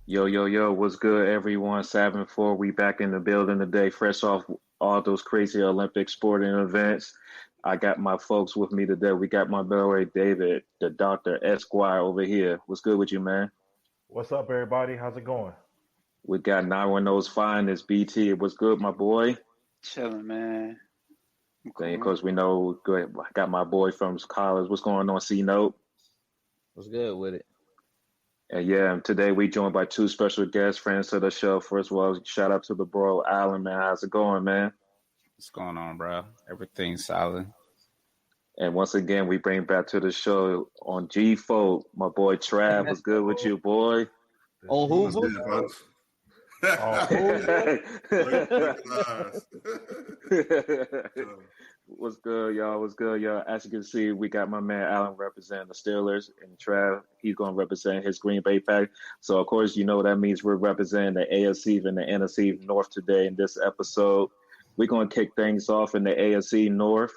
Yo, yo, yo, what's good, everyone? 7-4, we back in the building today, fresh off all those crazy Olympic sporting events. I got my folks with me today. We got my boy David, the Dr. Esquire over here. What's good with you, man? What's up, everybody? How's it going? We got 910's finest, BT. What's good, my boy? Chilling, man. I'm Then, of cool. course, we know, good. I got my boy from college. What's going on, C-Note? What's good with it? And yeah, today we joined by two special guest friends to the show. First of all, shout out to the bro, Allyn, man. How's it going, man? What's going on, bro? Everything's solid. And once again, we bring back to the show on G-folkz, my boy Trav. What's good with you, boy? Oh, who? What's good, folks? What's good, y'all? What's good, y'all? As you can see, we got my man Allyn representing the Steelers, and Trav, he's going to represent his Green Bay Pack. So, of course, you know what that means. We're representing the AFC and the NFC North today in this episode. We're going to kick things off in the AFC North.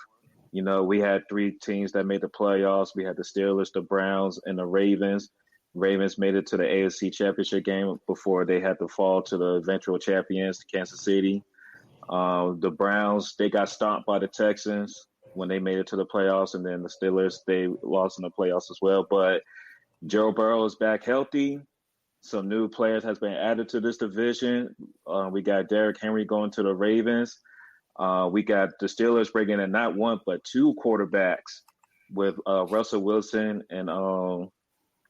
You know, we had three teams that made the playoffs. We had the Steelers, the Browns, and the Ravens. Ravens made it to the AFC Championship game before they had to fall to the eventual champions, Kansas City. The Browns, they got stomped by the Texans when they made it to the playoffs, and then the Steelers, they lost in the playoffs as well. But Joe Burrow is back healthy. Some new players has been added to this division. We got Derrick Henry going to the Ravens. We got the Steelers bringing in not one but two quarterbacks with Russell Wilson and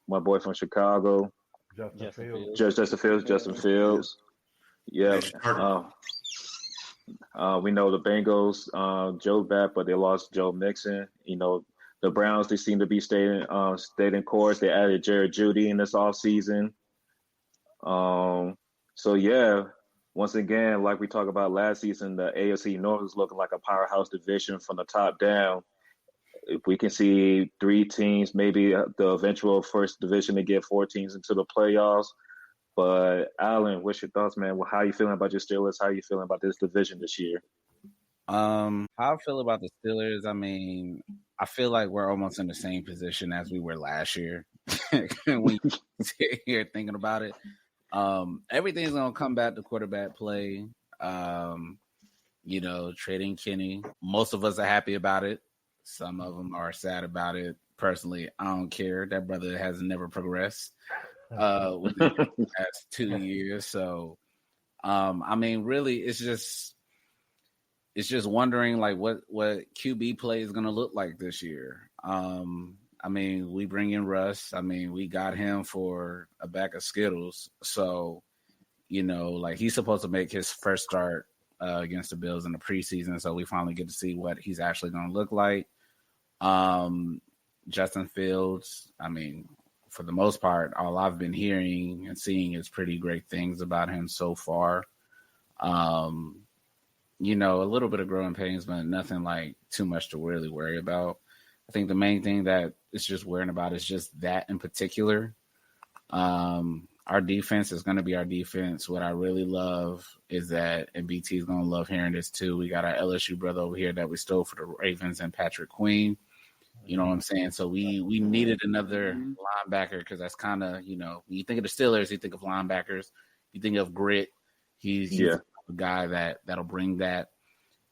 my boy from Chicago, Justin Fields. Yeah. We know the Bengals, Joe back, but they lost Joe Mixon. You know, the Browns, they seem to be staying in course. They added Jared Judy in this offseason. So, yeah, once again, like we talked about last season, the AFC North is looking like a powerhouse division from the top down. If we can see three teams, maybe the eventual first division to get four teams into the playoffs. But Allyn, what's your thoughts, man? Well, how are you feeling about your Steelers? How are you feeling about this division this year? How I feel about the Steelers, I mean, I feel like we're almost in the same position as we were last year. When you sit here thinking about it, everything's gonna come back to quarterback play. You know, trading Kenny. Most of us are happy about it. Some of them are sad about it. Personally, I don't care. That brother has never progressed within the past 2 years. So, I mean, really, it's just wondering like what QB play is going to look like this year. I mean, we bring in Russ. I mean, we got him for a bag of Skittles. So, you know, like he's supposed to make his first start against the Bills in the preseason. So we finally get to see what he's actually going to look like. Justin Fields, I mean, for the most part, all I've been hearing and seeing is pretty great things about him so far. You know, a little bit of growing pains, but nothing like too much to really worry about. I think the main thing that is just worrying about is just that in particular. Our defense is going to be our defense. What I really love is that, and BT is going to love hearing this too, we got our LSU brother over here that we stole for the Ravens and Patrick Queen. You know what I'm saying? So we needed another linebacker because that's kind of, you know, when you think of the Steelers, you think of linebackers. You think of grit. He's a guy that'll bring that.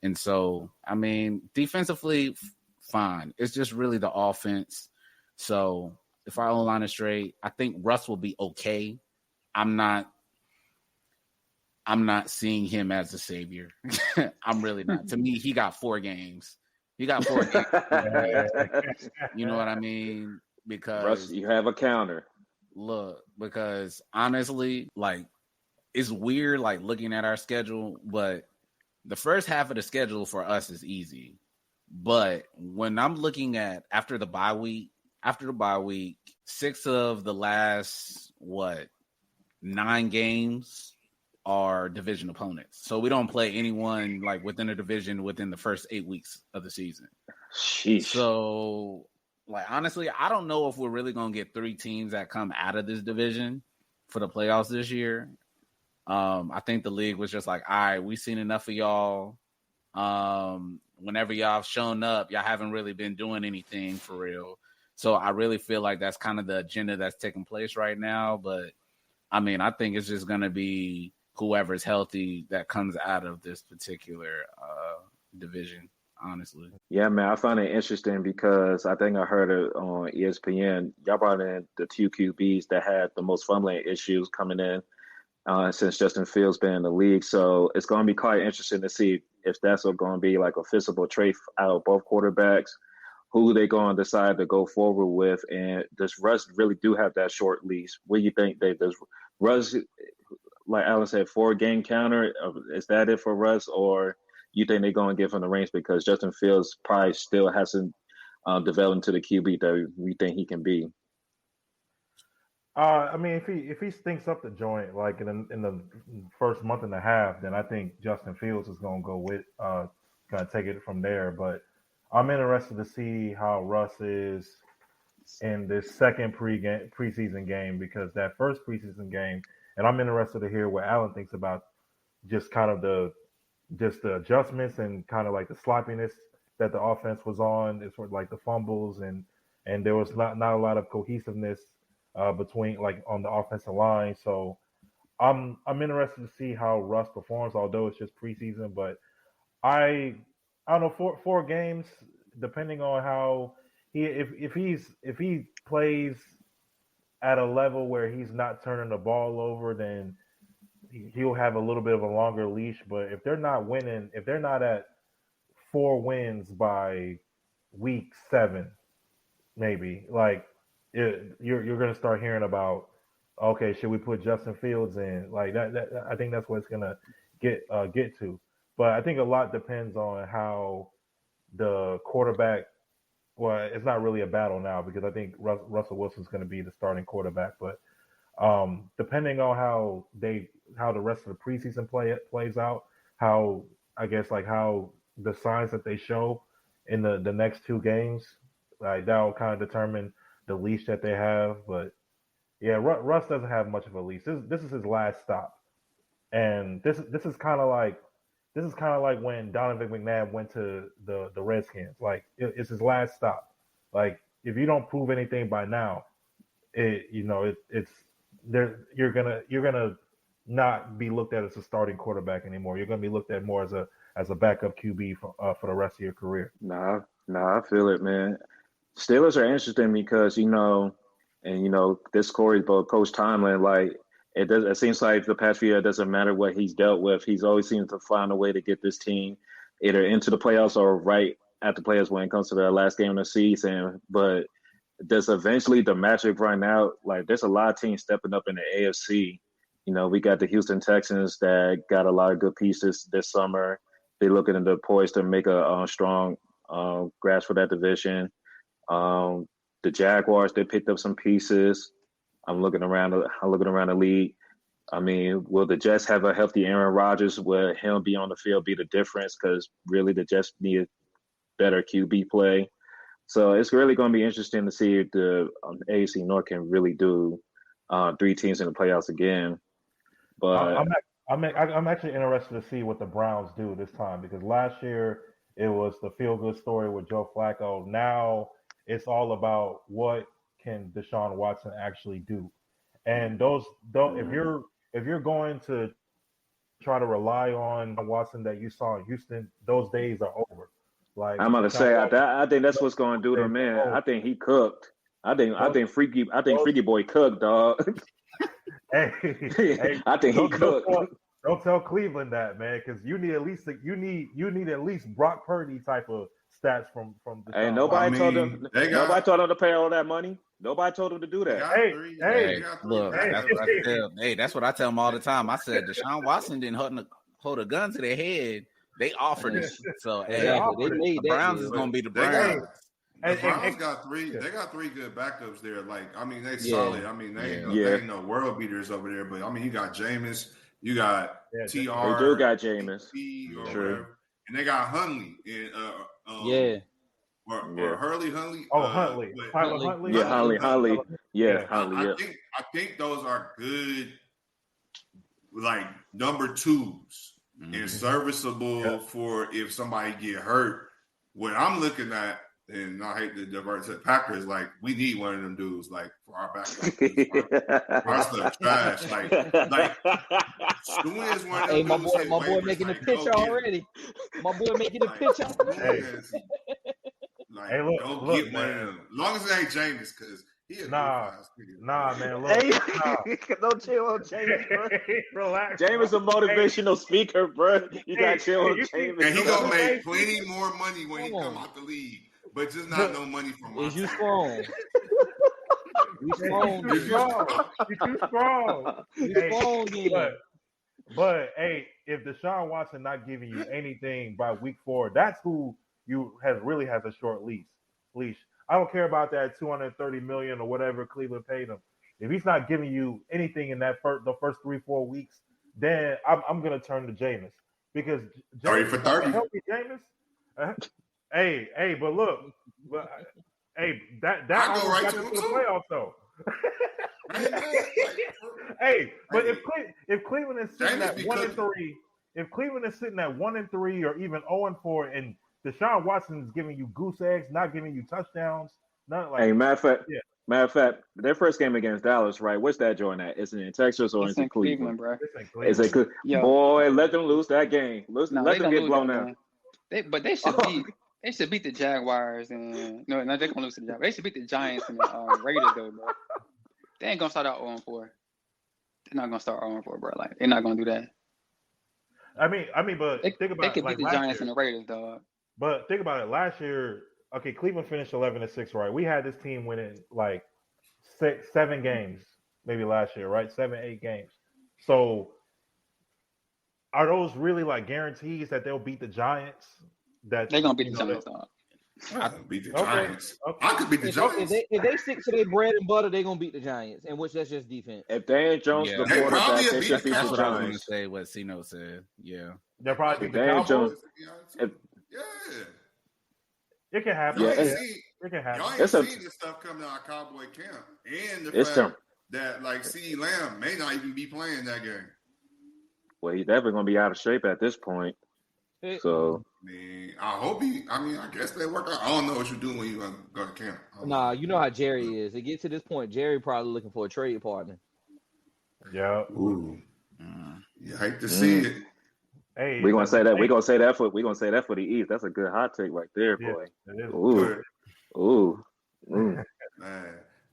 And so, I mean, defensively, fine. It's just really the offense. So if our O-line is straight, I think Russ will be okay. I'm not seeing him as the savior. I'm really not. To me, he got 4 games. You know what I mean? Because Russ, you have a counter. Look, because honestly, like it's weird, like looking at our schedule, but the first half of the schedule for us is easy. But when I'm looking at after the bye week, 6 of the last 9 games are division opponents. So we don't play anyone like within a division within the first 8 weeks of the season. Sheesh. So like honestly, I don't know if we're really gonna get 3 teams that come out of this division for the playoffs this year. I think the league was just like, all right, we've seen enough of y'all. Whenever y'all have shown up, y'all haven't really been doing anything for real. So I really feel like that's kind of the agenda that's taking place right now. But I mean, I think it's just going to be whoever's healthy that comes out of this particular division, honestly. Yeah, man, I find it interesting because I think I heard it on ESPN. Y'all brought in the two QBs that had the most fumbling issues coming in since Justin Fields been in the league. So it's going to be quite interesting to see if that's going to be like a visible trait out of both quarterbacks, who they going to decide to go forward with. And does Russ really do have that short leash? What do you think? Does Russ, like Alan said, 4-game counter? Is that it for Russ? Or you think they're going to give him the reins because Justin Fields probably still hasn't developed into the QB that we think he can be? I mean, if he stinks up the joint like in the first month and a half, then I think Justin Fields is gonna go with gonna take it from there. But I'm interested to see how Russ is in this second preseason game, because that first preseason game, and I'm interested to hear what Alan thinks about just kind of the adjustments and kind of like the sloppiness that the offense was on. It's sort of like the fumbles and there was not a lot of cohesiveness between like on the offensive line. So I'm interested to see how Russ performs, although it's just preseason. But I don't know, four games, depending on how if he plays at a level where he's not turning the ball over, then he'll have a little bit of a longer leash. But if they're not winning, if they're not at 4 wins by week 7, maybe like you're going to start hearing about, okay, should we put Justin Fields in? Like that I think that's what it's going to get to. But I think a lot depends on how the quarterback. Well, it's not really a battle now because I think Russell Wilson's going to be the starting quarterback. But depending on how the rest of the preseason plays out, how I guess like how the signs that they show in the next 2 games, like that will kind of determine the leash that they have. But yeah, Russ doesn't have much of a leash. This is his last stop, and this is kind of like when Donovan McNabb went to the Redskins. Like it's his last stop. Like if you don't prove anything by now, it's there. You're gonna not be looked at as a starting quarterback anymore. You're gonna be looked at more as a backup QB for the rest of your career. Nah, I feel it, man. Steelers are interesting because this Corey, but Coach Tomlin, like it seems like the past few years, it doesn't matter what he's dealt with. He's always seemed to find a way to get this team either into the playoffs or right at the playoffs when it comes to the last game of the season. But does eventually the magic run out? Like there's a lot of teams stepping up in the AFC. We got the Houston Texans that got a lot of good pieces this summer. They're looking into poised to make a strong grasp for that division. The Jaguars, they picked up some pieces. I'm looking around the league. I mean, will the Jets have a healthy Aaron Rodgers? Will him be on the field be the difference? Because really, the Jets need better QB play. So it's really going to be interesting to see if the AFC North can really do 3 teams in the playoffs again. But I'm actually interested to see what the Browns do this time, because last year it was the feel-good story with Joe Flacco. Now it's all about what can Deshaun Watson actually do. And if you're going to try to rely on Watson that you saw in Houston, those days are over. Like I'm gonna say, I think that's what's going to do to him, man. I think he cooked. I think Freaky Boy cooked, dog. Hey, I think he cooked. Don't tell Cleveland that, man, because you need at least Brock Purdy type of stats from the. Hey, nobody told them to pay all that money. Nobody told them to do that. That's what I tell them all the time. I said Deshaun Watson didn't hold a gun to their head. They offered it. So the Browns is gonna be the Browns. The Browns got 3. They got 3 good backups there. Like, I mean, they solid. I mean, they ain't no world beaters over there. But I mean, you got Jameis, you got TR. They do got Jameis. True. And they got Huntley. Or Hurley Huntley. Huntley. Tyler Huntley. Yeah, Huntley. Yeah, Huntley. Yeah. I think those are good, like number 2s and serviceable for if somebody get hurt. What I'm looking at and I hate to divert to the Packers. Like, we need one of them dudes, like, for our backup. Our stuff trash. Like Schoon is one of them dudes. Hey, my boy making the pitch already. My boy making the pitch already. Like, hey, look, get one of them. As long as it ain't Jameis, because nah, man. Look, don't chill on Jameis, bro. Relax. Jameis a motivational speaker, bro. You got to chill on Jameis. And he gonna make plenty more money when he come out the league, but just not no money from my Is you strong? You strong? You too strong. You strong, But hey, if Deshaun Watson not giving you anything by week 4, that's who really has a short leash. I don't care about that $230 million or whatever Cleveland paid him. If he's not giving you anything in that the first 3-4 weeks, then I'm gonna turn to Jameis because 30 for 30. Help me, Jameis. Hey, but look, hey, that I go right got to them him to the too. playoffs though. Hey, but if Cleveland is sitting at 1-3, if Cleveland is sitting at 1-3 or even 0-4, and Deshaun Watson is giving you goose eggs, not giving you touchdowns, nothing like. Hey, matter of fact, their first game against Dallas, right? Where's that joint at? Is it in Texas or is it Cleveland? bro. Is it boy? Let them lose that game. Let them get blown out. They should beat. They should beat the Jaguars and no, they're gonna lose to the Jaguars. They should beat the Giants and the Raiders though, bro. They ain't gonna start out 0-4. They're not gonna start 0-4, bro. Like they're not gonna do that. I mean, but think about they could like beat the Giants and the Raiders, dog. But think about it. Last year, okay, Cleveland finished 11-6, right? We had this team winning like 7 games, maybe last year, right? 7-8 games. So, are those really like guarantees that they'll beat the Giants? That they're gonna beat the Giants, dog. I can beat the Giants. Okay. I could beat the Giants. If they stick to their bread and butter, they're gonna beat the Giants, and which that's just defense. If they ain't Jones, the quarterback, they should beat That's the what I was gonna Giants. say. What Cino said. Yeah, they'll probably beat the Dan Cowboys. It can happen. Y'all it can happen. Y'all ain't seen this stuff coming out of Cowboy camp, and the fact that like CeeDee Lamb may not even be playing that game. Well, he's definitely gonna be out of shape at this point. So, I hope I guess they work out. I don't know what you're doing when you go to camp. Nah, you know how Jerry is. It gets to this point, Jerry probably looking for a trade partner. Yeah. Ooh. You hate to see it. Hey, we're gonna say that. We're gonna say that for the East. That's a good hot take right there, boy. Ooh. Man,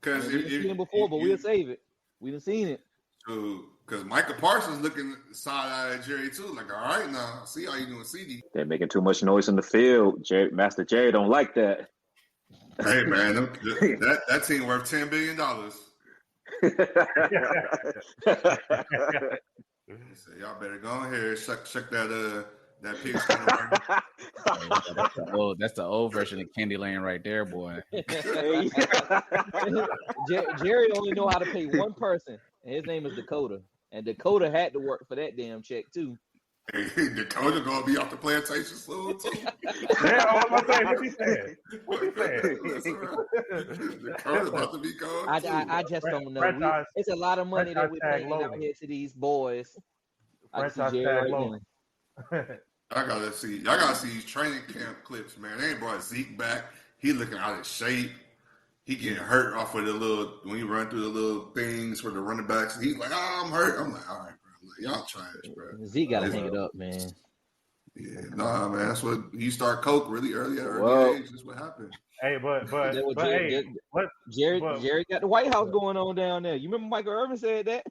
because we've seen it before, but we'll save it. We done seen it. Because Micah Parsons looking side-eyed at Jerry too. Like, all right, now see how you doing, CD. They're making too much noise in the field. Master Jerry don't like that. Hey man, that team worth $10 billion. So y'all better go ahead, check that pig skin. That's the old version of Candy Lane right there, boy. Jerry only know how to pay one person, and his name is Dakota. And Dakota had to work for that damn check too. Hey, Dakota gonna be off the plantation soon too. Yeah, what he saying? Dakota about to be gone. I just don't know. It's a lot of money that we're paying out here to these boys. I gotta see. Y'all gotta see these training camp clips, man. They ain't brought Zeke back. He looking out of shape. He getting hurt off of when he run through the little things for the running backs. He's like, I'm hurt. I'm like, all right, bro. Like, y'all trash, bro. Zeke gotta hang it up, man. Yeah, nah, man. That's what you start coke really early at early age. That's what happened. Hey, but Jerry got the White House going on down there. You remember Michael Irvin said that?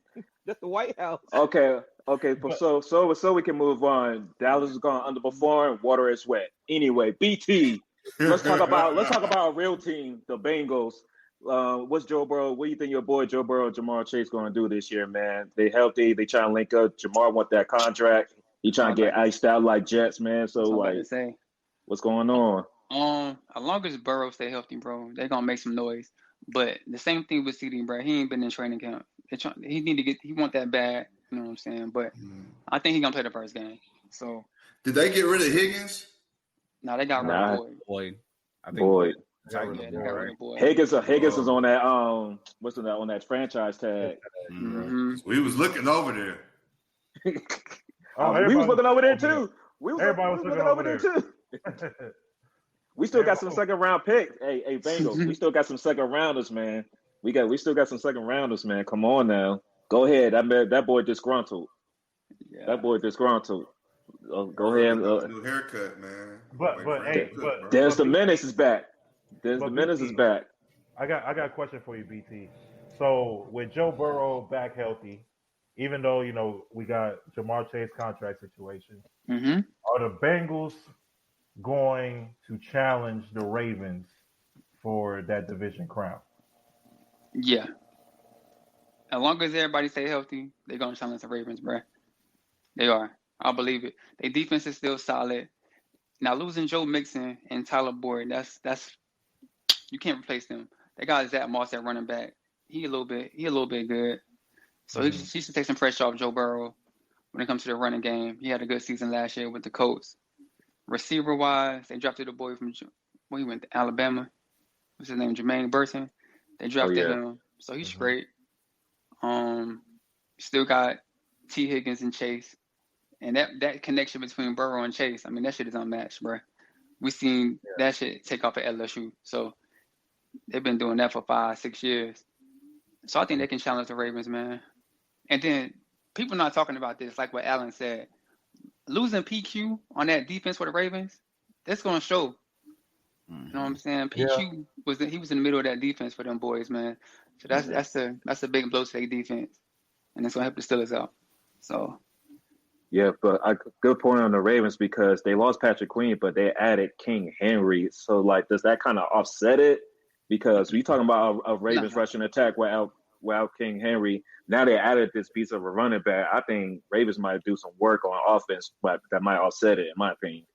That's the White House. Okay. So we can move on. Dallas is going to underperform. Water is wet. Anyway, BT. Let's talk about a real team, the Bengals. What's Joe Burrow? What do you think your boy Joe Burrow, Jamar Chase, going to do this year, man? They healthy. They trying to link up. Jamar want that contract. He trying to get iced out like Jets, man. So what's going on? As long as Burrow stay healthy, bro, they're gonna make some noise. But the same thing with CD, bro. He ain't been in training camp. He want that bad. You know what I'm saying? But I think he gonna play the first game. So did they get rid of Higgins? No, they got rid of Boyd. I think Boyd. Higgins is on that what's on that franchise tag. Mm-hmm. We was looking over there. We was looking over there too. Everybody was looking over there too. We still got some second round picks. Hey, Bengals. We still got some second rounders, man. We still got some second rounders, man. Come on now. Go ahead. That boy disgruntled. Yeah. That boy disgruntled. Go ahead. New haircut, man. But Dennis the Menace is back. Dennis the Menace is back. I got a question for you, BT. So with Joe Burrow back healthy, even though we got Jamar Chase contract situation, are the Bengals going to challenge the Ravens for that division crown? Yeah. As long as everybody stay healthy, they're gonna challenge the Ravens, bro. They are. I believe it. Their defense is still solid. Now losing Joe Mixon and Tyler Boyd, that's you can't replace them. They got Zach Moss at running back. He a little bit good. So he should take some pressure off Joe Burrow when it comes to the running game. He had a good season last year with the Colts. Receiver wise, they drafted a boy from he went to Alabama. What's his name? Jermaine Burton. They drafted him, so he's great. Still got T. Higgins and Chase, and that connection between Burrow and Chase. I mean, that shit is unmatched, bro. We seen that shit take off at LSU, so they've been doing that for 5-6 years. So I think they can challenge the Ravens, man. And then people not talking about this, like what Allyn said. Losing PQ on that defense for the Ravens, that's gonna show. You know what I'm saying? PQ was in the middle of that defense for them boys, man. So that's a big blow to their defense, and it's gonna help the Steelers out. So. Yeah, but good point on the Ravens because they lost Patrick Queen, but they added King Henry. So, does that kind of offset it? Because we talking about a Ravens rushing attack without King Henry. Now they added this piece of a running back. I think Ravens might do some work on offense, but that might offset it, in my opinion.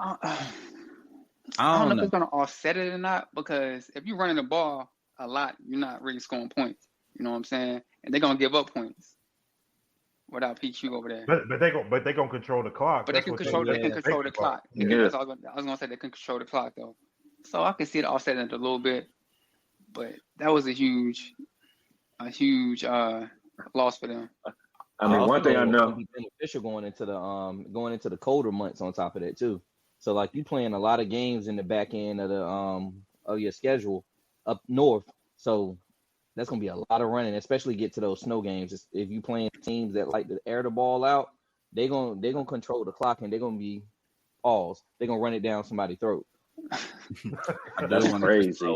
I don't know if it's going to offset it or not, because if you're running the ball a lot, you're not really scoring points. You know what I'm saying? And they're going to give up points without PQ over there. But they gonna control the clock. But they can control the clock. Yeah. I was gonna say they can control the clock though. So I can see it offsetting it a little bit. But that was a huge loss for them. I mean, one thing I know, be beneficial going into the colder months on top of that too. So you playing a lot of games in the back end of the of your schedule up north. So that's gonna be a lot of running, especially get to those snow games. If you playing teams that like to air the ball out, they're gonna control the clock and they're gonna be balls. They're gonna run it down somebody's throat. That's crazy.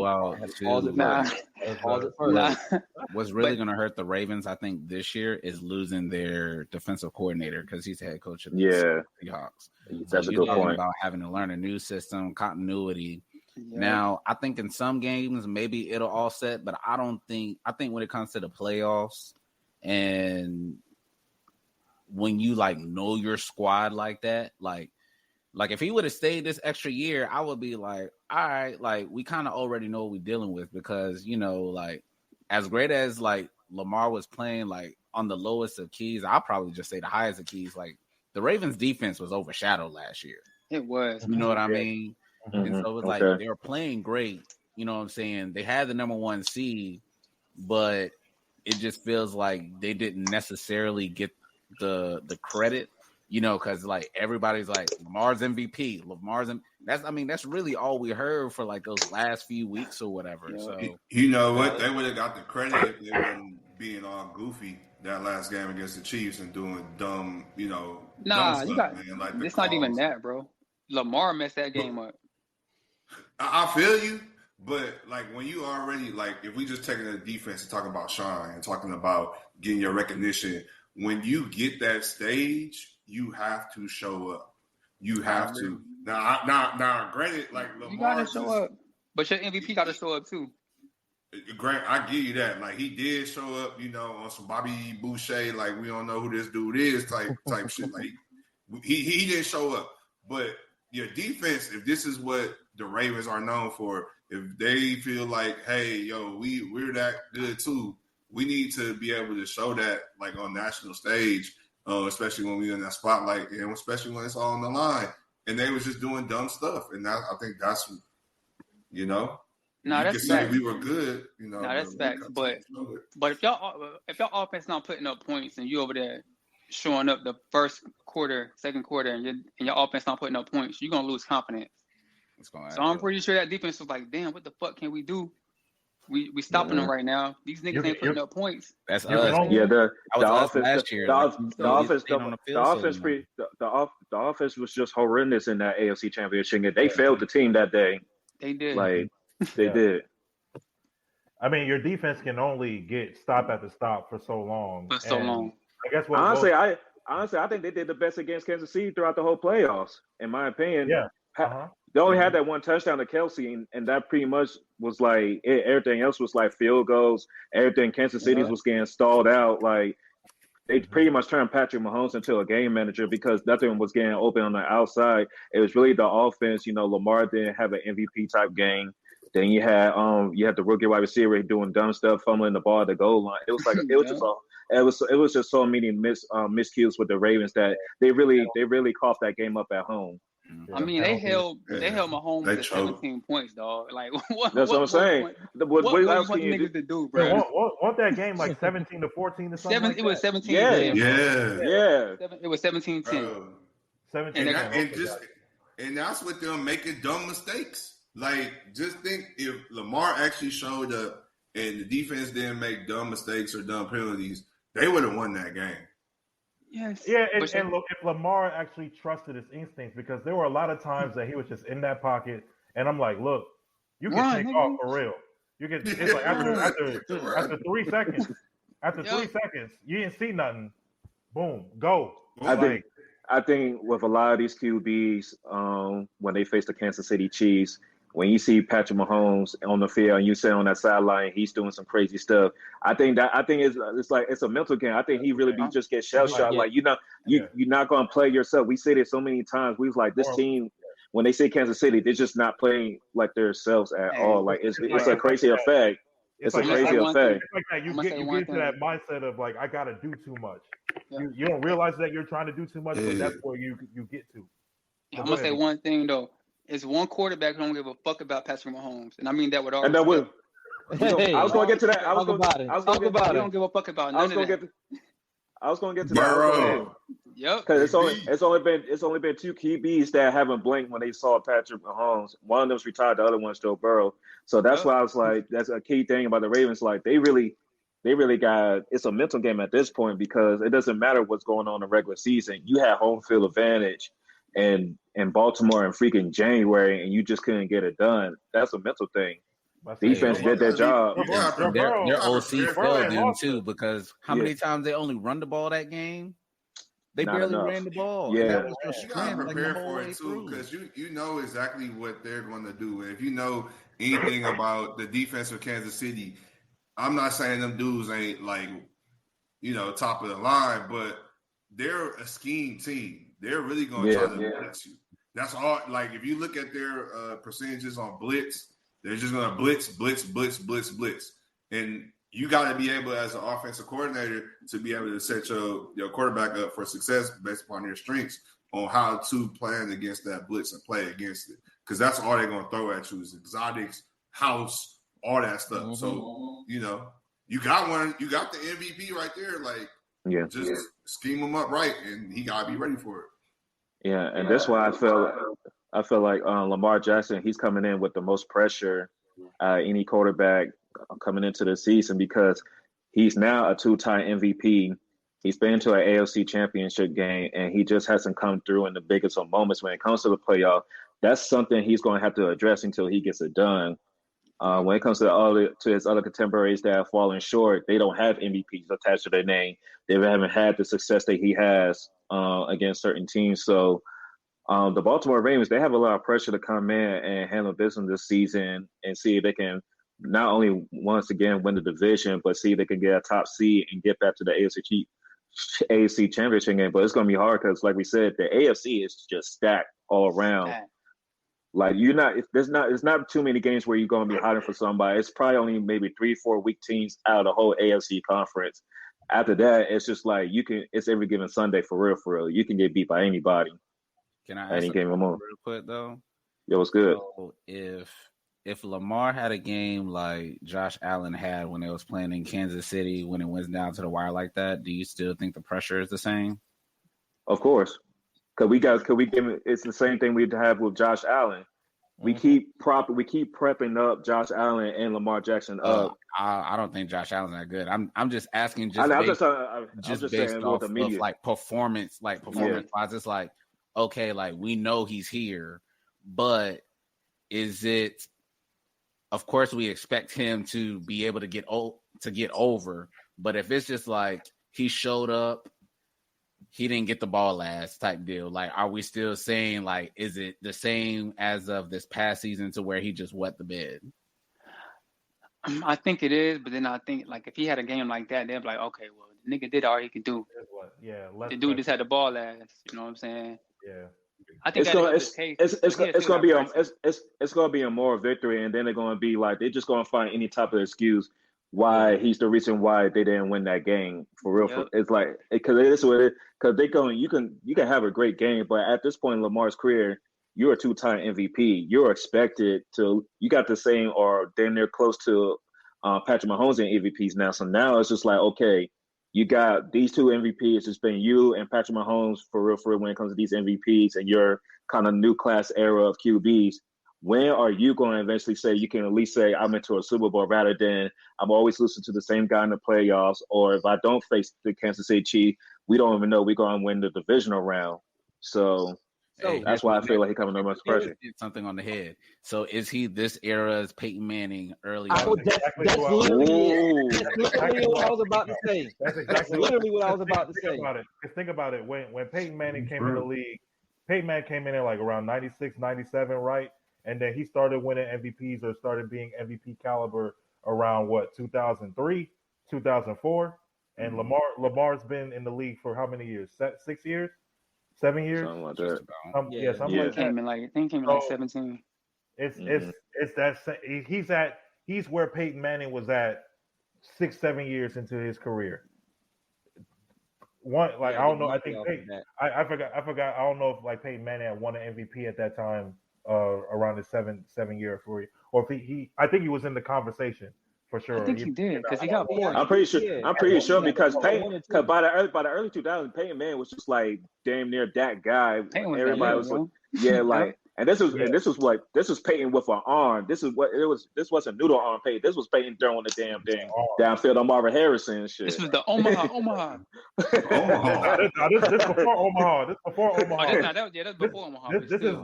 What's really going to hurt the Ravens, I think, this year is losing their defensive coordinator because he's the head coach of the Seahawks. That's a good point. About having to learn a new system, continuity. Yeah. Now, I think in some games maybe it'll offset, but I think when it comes to the playoffs and when you know your squad like that, like if he would have stayed this extra year, I would be like, all right, we kind of already know what we're dealing with because, as great as Lamar was playing on the lowest of keys, I'll probably just say the highest of keys. The Ravens defense was overshadowed last year. It was. You know what I mean? Mm-hmm. And so it was they were playing great. You know what I'm saying? They had the number 1 seed, but it just feels like they didn't necessarily get the credit. Because everybody's Lamar's MVP, that's really all we heard for those last few weeks or whatever. So you know what? They would have got the credit if they weren't being all goofy that last game against the Chiefs and doing dumb, dumb stuff, man. It's not even that, bro. Lamar messed that game up. I feel you, but when you already if we just taking the defense and talking about shine and talking about getting your recognition, when you get that stage, you have to show up. You have to. Now, granted, Lamar, you gotta show up, but your MVP gotta show up too. Grant, I give you that. He did show up, on some Bobby Boucher, we don't know who this dude is type shit. He didn't show up. But your defense, if this is what the Ravens are known for, if they feel hey, yo, we're that good too, we need to be able to show that on national stage. Especially when we're in that spotlight, and especially when it's all on the line. And they was just doing dumb stuff, and I think that's, No, that's facts. We were good, No, that's facts. But if y'all offense not putting up points, and you over there showing up the first quarter, second quarter, and your offense not putting up points, you're gonna lose confidence. So I'm pretty sure that defense was like, damn, what the fuck can we do? We stopping them right now. These niggas ain't putting up points. That's us. Yeah, the offense last year. The offense was just horrendous in that AFC Championship game. They failed the team that day. They did. Like they did. I mean, your defense can only get stop after stop for so long. For so long. I guess what honestly, I think they did the best against Kansas City throughout the whole playoffs. In my opinion, yeah. They only had that one touchdown to Kelsey, and that pretty much was like everything else was like field goals. Everything Kansas City's was getting stalled out. Like they pretty much turned Patrick Mahomes into a game manager because nothing was getting open on the outside. It was really the offense. You know, Lamar didn't have an MVP type game. Then you had the rookie wide receiver doing dumb stuff, fumbling the ball at the goal line. It was like it was just so many miscues with the Ravens that they really coughed that game up at home. I mean, they held Mahomes to 17 points, dog. Like, that's what I'm saying. What else can you niggas to do, bro? Wasn't that game like 17-14 or something? It was 17. Yeah. It was 17-10. 17. And that's with them making dumb mistakes. Like, just think if Lamar actually showed up and the defense didn't make dumb mistakes or dumb penalties, they would have won that game. Yes. Yeah, and look, if Lamar actually trusted his instincts, because there were a lot of times that he was just in that pocket, and I'm like, look, you can take off for real. You can. It's like after 3 seconds, you didn't see nothing. Boom, go. I think with a lot of these QBs, when they face the Kansas City Chiefs, when you see Patrick Mahomes on the field and you sit on that sideline, he's doing some crazy stuff. I think it's a mental game. I think he really just get shell shocked. Like you're not gonna play yourself. We said it so many times. We was like, this team, when they say Kansas City, they're just not playing like themselves at all. Like it's a crazy effect. It's a crazy effect. It's like that. You get into that mindset of like, I gotta do too much. Yeah. You don't realize that you're trying to do too much, but that's where you get to. I'm gonna say one thing though. It's one quarterback who don't give a fuck about Patrick Mahomes, and I mean that with all. And that will. I was going to get to that. I was going to get. You don't give a fuck about none of that. I was going to get to that. Yep. Because it's only been two QBs that haven't blinked when they saw Patrick Mahomes. One of them's retired, the other one's still Burrow. So that's why I was like, that's a key thing about the Ravens. Like they really got, it's a mental game at this point because it doesn't matter what's going on in the regular season. You had home field advantage and in Baltimore in freaking January, and you just couldn't get it done. That's a mental thing. Defense did their job. Their OC failed them too because how many times they only run the ball that game? They barely ran the ball. Yeah, that was their strength, you gotta prepare for it too because you know exactly what they're going to do. And if you know anything about the defense of Kansas City, I'm not saying them dudes ain't like top of the line, but they're a scheme team. They're really going to try to blitz you. That's all. Like if you look at their percentages on blitz, they're just going to blitz, and you got to be able, as an offensive coordinator, to be able to set your quarterback up for success based upon your strengths on how to plan against that blitz and play against it. Because that's all they're going to throw at you is exotics, house, all that stuff. Mm-hmm. So you got one. You got the MVP right there. Like just scheme him up right, and he got to be ready for it. Yeah, and that's why I feel like Lamar Jackson, he's coming in with the most pressure any quarterback coming into the season because he's now a two-time MVP. He's been to an AFC championship game, and he just hasn't come through in the biggest of moments when it comes to the playoff. That's something he's going to have to address until he gets it done. When it comes to his other contemporaries that have fallen short, they don't have MVPs attached to their name. They haven't had the success that he has against certain teams. So the Baltimore Ravens, they have a lot of pressure to come in and handle business this season and see if they can not only once again win the division, but see if they can get a top seed and get back to the AFC championship game. But it's going to be hard because, like we said, the AFC is just stacked all around. Like there's not too many games where you're going to be hiding for somebody. It's probably only maybe 3-4 weak teams out of the whole AFC conference. After that, it's just like it's every given Sunday for real. You can get beat by anybody. Can I ask real quick though? Yo, what's good? So if Lamar had a game like Josh Allen had when they was playing in Kansas City, when it went down to the wire like that, do you still think the pressure is the same? Of course. It's the same thing we'd have with Josh Allen. we keep prepping up Josh Allen and Lamar Jackson up. I don't think Josh Allen's that good. I'm just asking I'm based saying off with the media. of like performance wise. It's like, okay, like we know he's here, but is it? Of course, we expect him to be able to get over, but if it's just like he showed up, he didn't get the ball last type deal. Like, are we still saying, like, is it the same as of this past season to where he just wet the bed? I think it is, but then I think, like, if he had a game like that, they'd be like, okay, well, the nigga did all he could do. Yeah. The dude just had the ball last. You know what I'm saying? Yeah. I think it's gonna be a more victory, and then they're gonna be like they're just gonna find any type of excuse why he's the reason why they didn't win that game for real. Yep. It's like because it is what it because you can have a great game, but at this point in Lamar's career, you're a 2-time MVP. You're expected to you got the same or damn near close to Patrick Mahomes in MVPs now. So now it's just like okay. You got these two MVPs. It's been you and Patrick Mahomes for real when it comes to these MVPs and your kind of new class era of QBs. When are you going to eventually say you can at least say I'm into a Super Bowl rather than I'm always listening to the same guy in the playoffs, or if I don't face the Kansas City Chiefs, we don't even know we're going to win the divisional round. So that's why I feel like he's coming under much pressure. Something on the head. So is he this era's Peyton Manning early? That's literally what I was about to say. That's exactly literally what I was about to say. Think about it. When Peyton Manning came in the league, Peyton Manning came in at like around 96, 97, right? And then he started winning MVPs or started being MVP caliber around 2003, 2004. And Lamar's been in the league for how many years? 6 years? 7 years? Something like that. Something like that. Came in like 17. He's where Peyton Manning was at 6-7 years into his career. I don't know. I think I forgot. I don't know if like Peyton Manning had won an MVP at that time, around the 7 year for you, or if I think he was in the conversation for sure. I think he did because he got 4. I'm pretty sure because by the early 2000s, Peyton Manning was just like damn near that guy. Everybody was like, and this was Peyton with an arm. This wasn't noodle arm Peyton. This was Peyton throwing the damn thing downfield on Marvin Harrison and shit. This was the Omaha. This before Omaha. This before Omaha. That's before Omaha. This is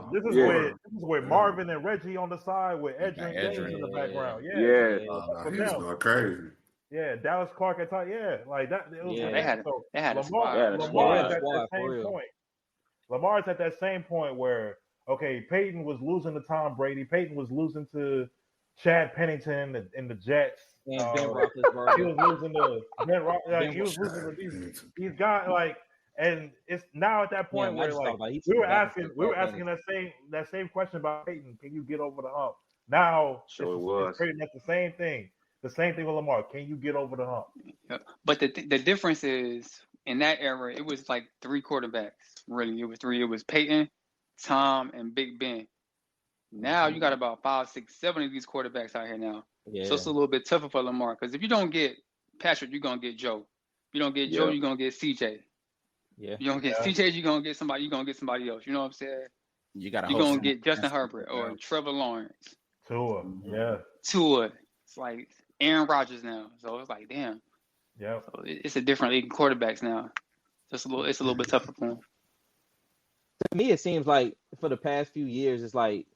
where Marvin and Reggie on the side with Edgerrin James in the background. He's going crazy. Yeah, Dallas Clark at time. Yeah, like that. They had a squad. Lamar's at that same point where. Okay, Peyton was losing to Tom Brady. Peyton was losing to Chad Pennington in the Jets. And Ben Roethlisberger. He was losing to Ben Roethlisberger. He was losing to these guys. Like, and it's now at that point where like we were asking that same question about Peyton. Can you get over the hump? Now, it's pretty much the same thing. The same thing with Lamar. Can you get over the hump? Yeah. But the difference is in that era, it was like 3 quarterbacks. Really, it was 3. It was Peyton, Tom, and Big Ben. Now you got about 5, 6, 7 of these quarterbacks out here now. Yeah. So it's a little bit tougher for Lamar because if you don't get Patrick, you're gonna get Joe. If you don't get Joe, you're gonna get CJ. Yeah. You don't get CJ, you're gonna get somebody. You're gonna get somebody else. You know what I'm saying? You're gonna get Justin Herbert or Trevor Lawrence. Tua. It's like Aaron Rodgers now. So it's like damn. Yeah. So it's a different league of quarterbacks now. It's a little bit tougher for them. To me, it seems like for the past few years, it's like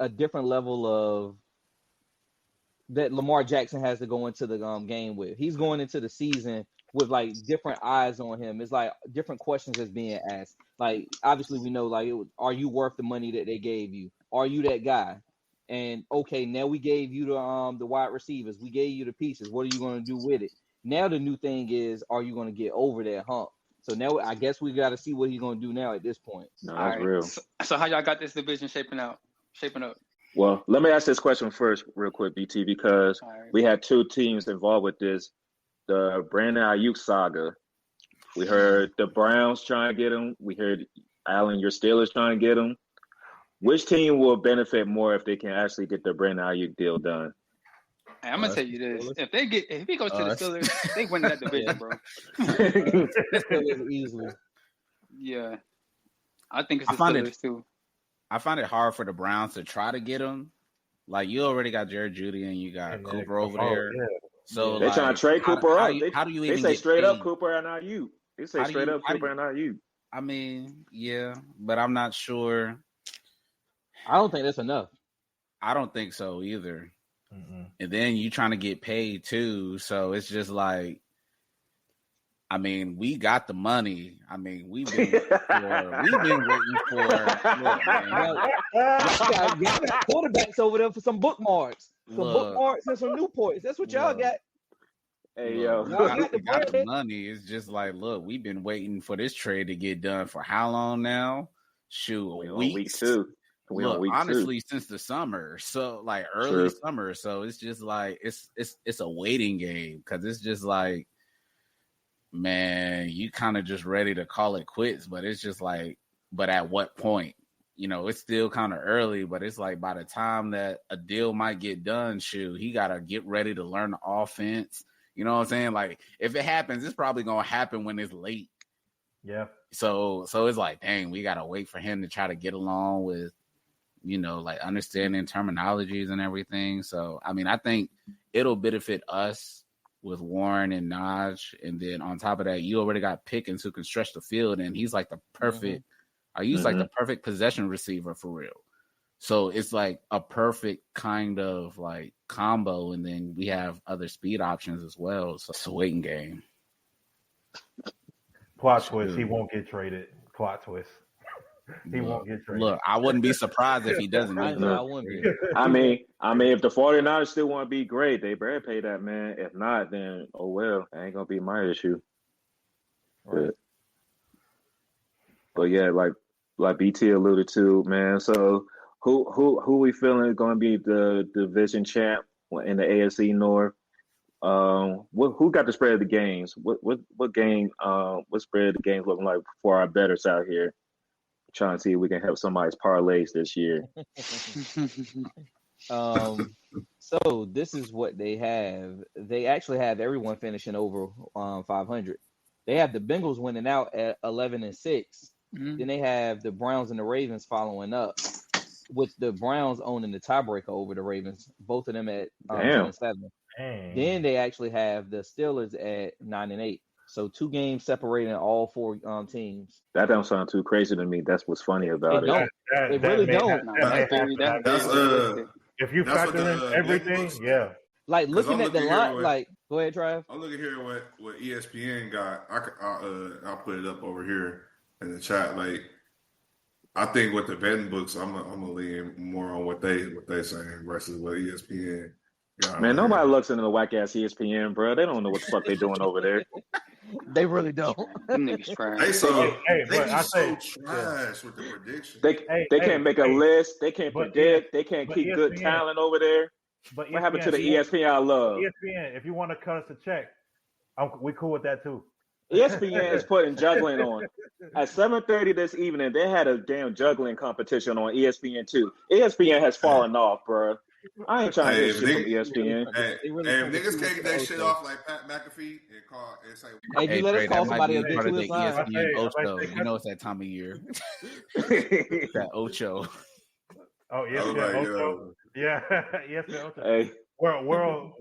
a different level of that Lamar Jackson has to go into the game with. He's going into the season with like different eyes on him. It's like different questions that's being asked. Like obviously we know like are you worth the money that they gave you? Are you that guy? And okay, now we gave you the wide receivers. We gave you the pieces. What are you going to do with it? Now the new thing is, are you going to get over that hump? So now I guess we got to see what he's going to do now at this point. No, that's real. So how y'all got this division shaping up? Well, let me ask this question first real quick, BT, because we had 2 teams involved with this. The Brandon Ayuk saga. We heard the Browns trying to get him. We heard Allyn, your Steelers trying to get him. Which team will benefit more if they can actually get the Brandon Ayuk deal done? Hey, I'm gonna tell you this: if he goes to the Steelers, they win that division, bro. Easily. Yeah, I think it's the Steelers too. I find it hard for the Browns to try to get him. Like, you already got Jared Judy and you got Cooper over there. Yeah. So They trying to trade Cooper up. How do you they even say get straight paid? up Cooper and not you. They say straight up Cooper and not you. I mean, yeah, but I'm not sure. I don't think that's enough. I don't think so either. Mm-mm. And then you trying to get paid too. So it's just like, I mean, we got the money. I mean, we've been waiting for. Look, man, Y'all got quarterbacks over there for some bookmarks. Some Look. bookmarks and some Newports. That's what y'all Look. got. Hey, look, yo. we got the money. It's just like, look, we've been waiting for this trade to get done for how long now? Shoot, We on weeks. week 2. We Look, on week honestly, since the summer, so like early summer, so it's just like it's a waiting game because it's just like, man, you kind of just ready to call it quits, but it's just like, but at what point? You know, it's still kind of early, but it's like by the time that a deal might get done, shoot, he got to get ready to learn the offense. You know what I'm saying? Like, if it happens, it's probably gonna happen when it's late. Yeah. So it's like, dang, we gotta wait for him to try to get along with, you know, like understanding terminologies and everything. So, I mean, I think it'll benefit us with Warren and Naj. And then on top of that, you already got Pickens who can stretch the field. And he's like the perfect, like the perfect possession receiver for real. So it's like a perfect kind of like combo. And then we have other speed options as well. So it's a waiting game. Plot twist. He won't get traded. Plot twist. He Look, won't get traded. Look, I wouldn't be surprised if he doesn't. I either. know I wouldn't be. I mean, if the 49ers still want to be great, they better pay that man. If not, then oh well, that ain't gonna be my issue. Right. But yeah, like BT alluded to, man. So who we feeling is going to be the division champ in the AFC North? Who got the spread of the games? What game? What spread of the games looking like for our bettors out here? Trying to see if we can help somebody's parlays this year. So this is what they have. They actually have everyone finishing over 500. They have the Bengals winning out at 11-6. Mhm. Then they have the Browns and the Ravens following up, with the Browns owning the tiebreaker over the Ravens. Both of them at 10-7. Dang. Then they actually have the Steelers at 9-8. So 2 games separating all 4 teams. That don't sound too crazy to me. That's what's funny about It it. don't. It really don't. If you That's factor what in the everything, Netflix- yeah. Like looking I'm at the looking here line, with- like go ahead, Trav. I'm looking here what ESPN got. I'll put it up over here in the chat. Like, I think with the betting books, I'm gonna lean more on what they saying versus what ESPN got. Man, nobody looks into the whack ass ESPN, bro. They don't know what the fuck they doing over there. They really don't. Them niggas trash. They but I be so say- trash with the prediction. They can't make a list. They can't But predict. They can't but keep good ESPN talent over there. But What happened to the ESPN ESPN I love? ESPN, if you want to cut us a check, we cool with that too. ESPN is putting juggling on. At 7:30 this evening, they had a damn juggling competition on ESPN too. ESPN has fallen off, bro. I ain't trying to get shit from ESPN. Hey, They really if put niggas too can't get much that shit Ocho. off like Pat McAfee and call and say, Hey, you let us Trey, call that might somebody be a big part of the suicide. ESPN I Ocho. say- You know it's that time of year. That Ocho. Oh, yes, Oh, yeah, like, Ocho. Yeah, yes, yeah, Ocho. Hey, World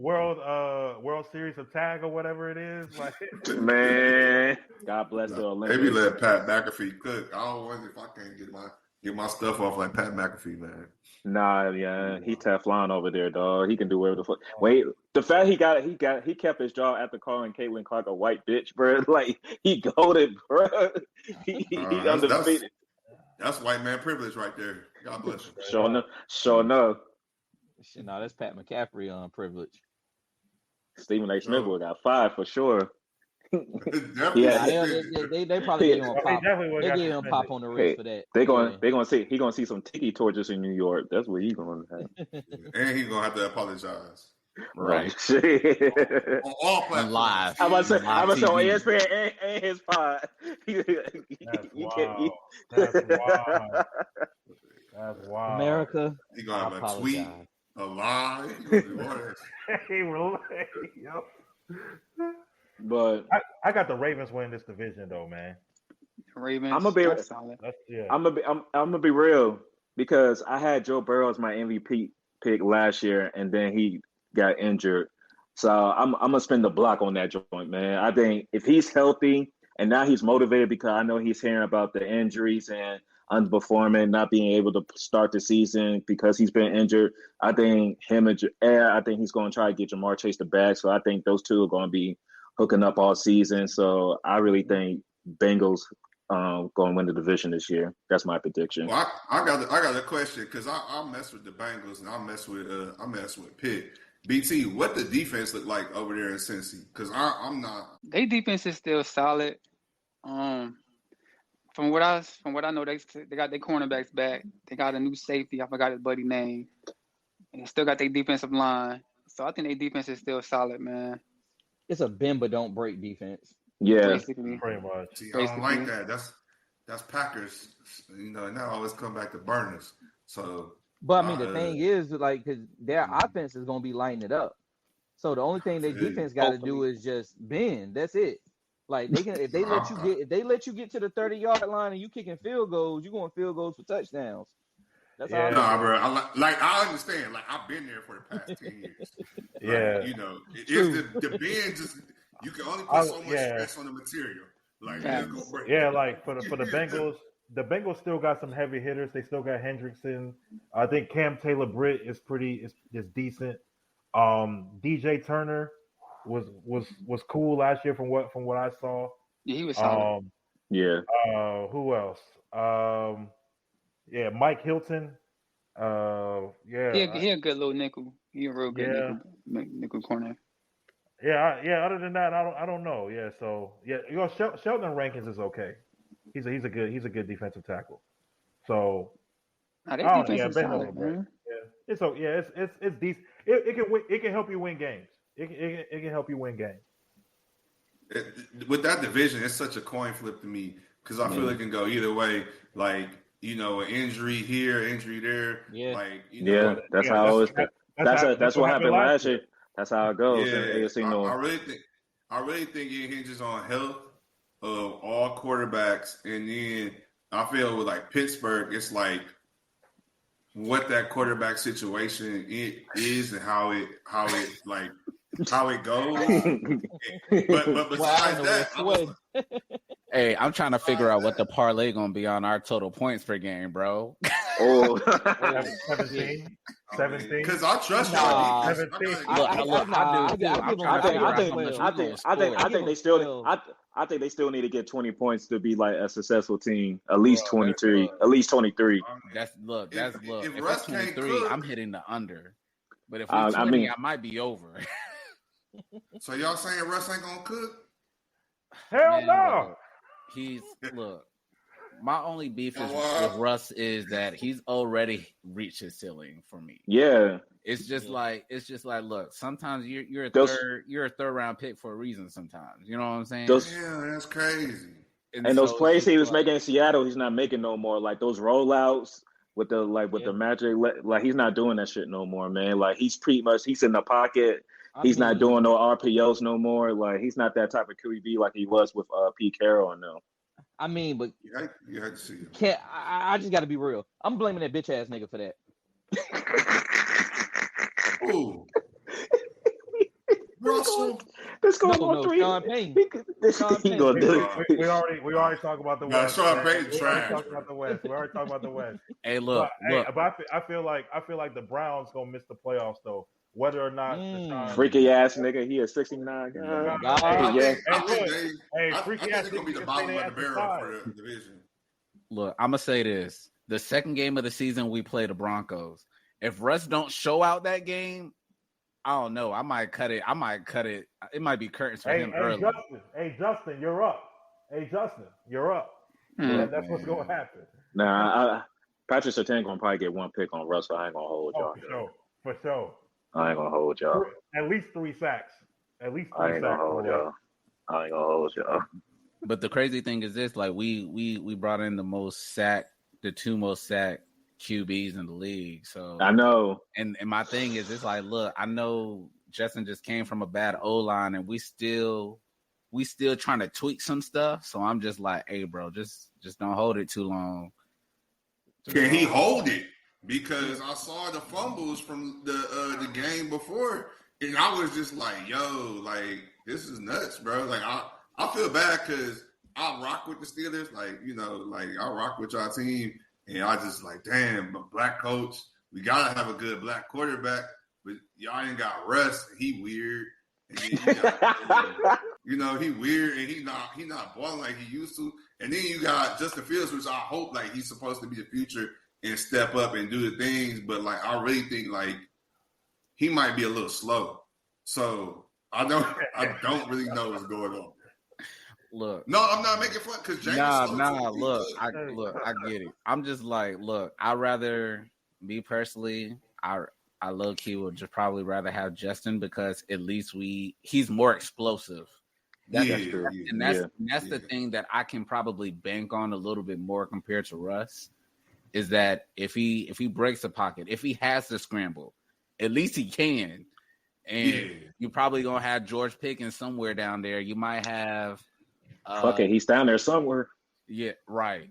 Series of Tag or whatever it is. Like, man, God bless the maybe Olympics. let Pat McAfee cook. I don't wonder if I can't get my stuff off like Pat McAfee, man. Nah, yeah, he Teflon over there, dog. He can do whatever the fuck. Wait, the fact he kept his job after calling Caitlin Clark a white bitch, bro. Like he goaded, bro. He That's- undefeated. That's white man privilege right there. God bless you. Sure enough. Shit, no, that's Pat McCaffrey privilege. Stephen A. Smith would got fired for sure. Definitely. Yeah. They probably gave him a He pop. definitely would They got gave him a pop on the wrist Hey, for that. They gonna see he gonna see some tiki torches in New York. That's what he gonna have. And he's gonna have to apologize Right. Shit. on all platforms. Live. I'm about to say on TV. ESPN and his pod. That's You wild. can't- That's wild. That's wild. America, He gonna have I a tweet, apologize. a lie. He gonna do all that. He really, yep. But I got the Ravens winning this division though, man. Ravens. I'ma be- that's solid. That's yeah. I'm gonna be real. because I had Joe Burrow as my MVP pick last year, and then he got injured. So I'm gonna spend the block on that joint, man. I think if he's healthy and now he's motivated because I know he's hearing about the injuries and underperforming, not being able to start the season because he's been injured. I think him and I think he's going to try to get Jamar Chase the bag. So I think those two are going to be hooking up all season. So I really think Bengals going to win the division this year. That's my prediction. Well, I got a question because I mess with the Bengals and I mess with Pitt. BT, what the defense look like over there in Cincy? Because I'm not. Their defense is still solid. From what I know, they got their cornerbacks back. They got a new safety. I forgot his buddy name. And they still got their defensive line. So I think their defense is still solid, man. It's a bend but don't break defense. Yeah, basically. Pretty much. See, I don't like that. That's Packers. And that always come back to burners. So. But I mean, the thing is, like, because their offense is gonna be lighting it up. So the only thing their defense got to do is just bend. That's it. Like they can, if they let you get to the 30-yard line and you kicking field goals, you going field goals for touchdowns. That's all. Nah, bro. I understand. Like I've been there for the past 10 years. Yeah. You know, if the bend just you can only put so much stress on the material. Like like for the Bengals. The Bengals still got some heavy hitters. They still got Hendrickson. I think Cam Taylor-Britt is decent. DJ Turner was cool last year from what I saw. Yeah, he was solid. Who else? Mike Hilton. He a good little nickel. He a real good nickel corner. Other than that, I don't know. Yeah, so Sheldon Rankins is okay. He's a good defensive tackle. So defense is solid, man. It's decent. It can help you win games. It can help you win games. With that division, it's such a coin flip to me because I feel it can go either way. Like an injury here, injury there. Yeah, that's how it always. That's what happened last year. That's how it goes. Yeah, in AFC North. I really think it hinges on health of all quarterbacks, and then I feel with like Pittsburgh, it's like what that quarterback situation is and how it goes. but besides that, hey, I'm trying to figure out what the parlay gonna be on our total points per game, bro. 17. Because I trust y'all. I think they still need to get 20 points to be like a successful team. At least 23. At least 23. That's If If Russ it's 23, can't cook, I'm hitting the under. But if we're 20, I might be over. So y'all saying Russ ain't gonna cook? Hell no. My only beef with Russ is that he's already reached his ceiling for me. Yeah. It's just like look, sometimes you're a third round pick for a reason sometimes. You know what I'm saying? That's crazy. And those plays he was making in Seattle, he's not making no more. Like those rollouts with the magic, like he's not doing that shit no more, man. Like he's in the pocket. He's not doing no RPOs no more. Like he's not that type of QB like he was with Pete Carroll and them. I mean, but you had to see it. I just got to be real. I'm blaming that bitch ass nigga for that. Ooh. Russell. This going on 3. Sean Payne. We already talked about the West. Sean Payne We already talked about the West. Hey, look. But I feel like the Browns gonna miss the playoffs though. Whether or not freaky ass nigga, he is 69. I think they're gonna be the bottom of the barrel for the division. Look, I'm gonna say this: the second game of the season, we play the Broncos. If Russ don't show out that game, I don't know. I might cut it. It might be curtains for him early. Justin, you're up. That's what's gonna happen. Nah, Patrick Surtain gonna probably get one pick on Russ. So I ain't gonna hold y'all. For sure. I ain't gonna hold y'all. At least 3 sacks. I ain't gonna hold y'all. But the crazy thing is this: like we brought in the 2 most sacked QBs in the league. So I know. And my thing is, it's like, look, I know Justin just came from a bad O-line, and we still trying to tweak some stuff. So I'm just like, hey, bro, just don't hold it too long. Can he hold it? Because I saw the fumbles from the game before, and I was just like, "Yo, like this is nuts, bro." Like I feel bad because I rock with the Steelers, like like I rock with y'all team, and I just like, damn, black coach, we gotta have a good black quarterback, but y'all ain't got Russ, and he weird, and then you got, he weird, and he not balling like he used to, and then you got Justin Fields, which I hope like he's supposed to be the future and step up and do the things, but like I really think like he might be a little slow, so I don't really know what's going on. Look, no, I'm not making fun because Look, I get it. I'm just like, look, I rather me personally, I low key would just probably rather have Justin because at least he's more explosive. That's true. And that's the thing that I can probably bank on a little bit more compared to Russ is that if he breaks the pocket, if he has to scramble, at least he can. And you're probably gonna have George Pickens somewhere down there. You might have fuck it, he's down there somewhere. Yeah, right.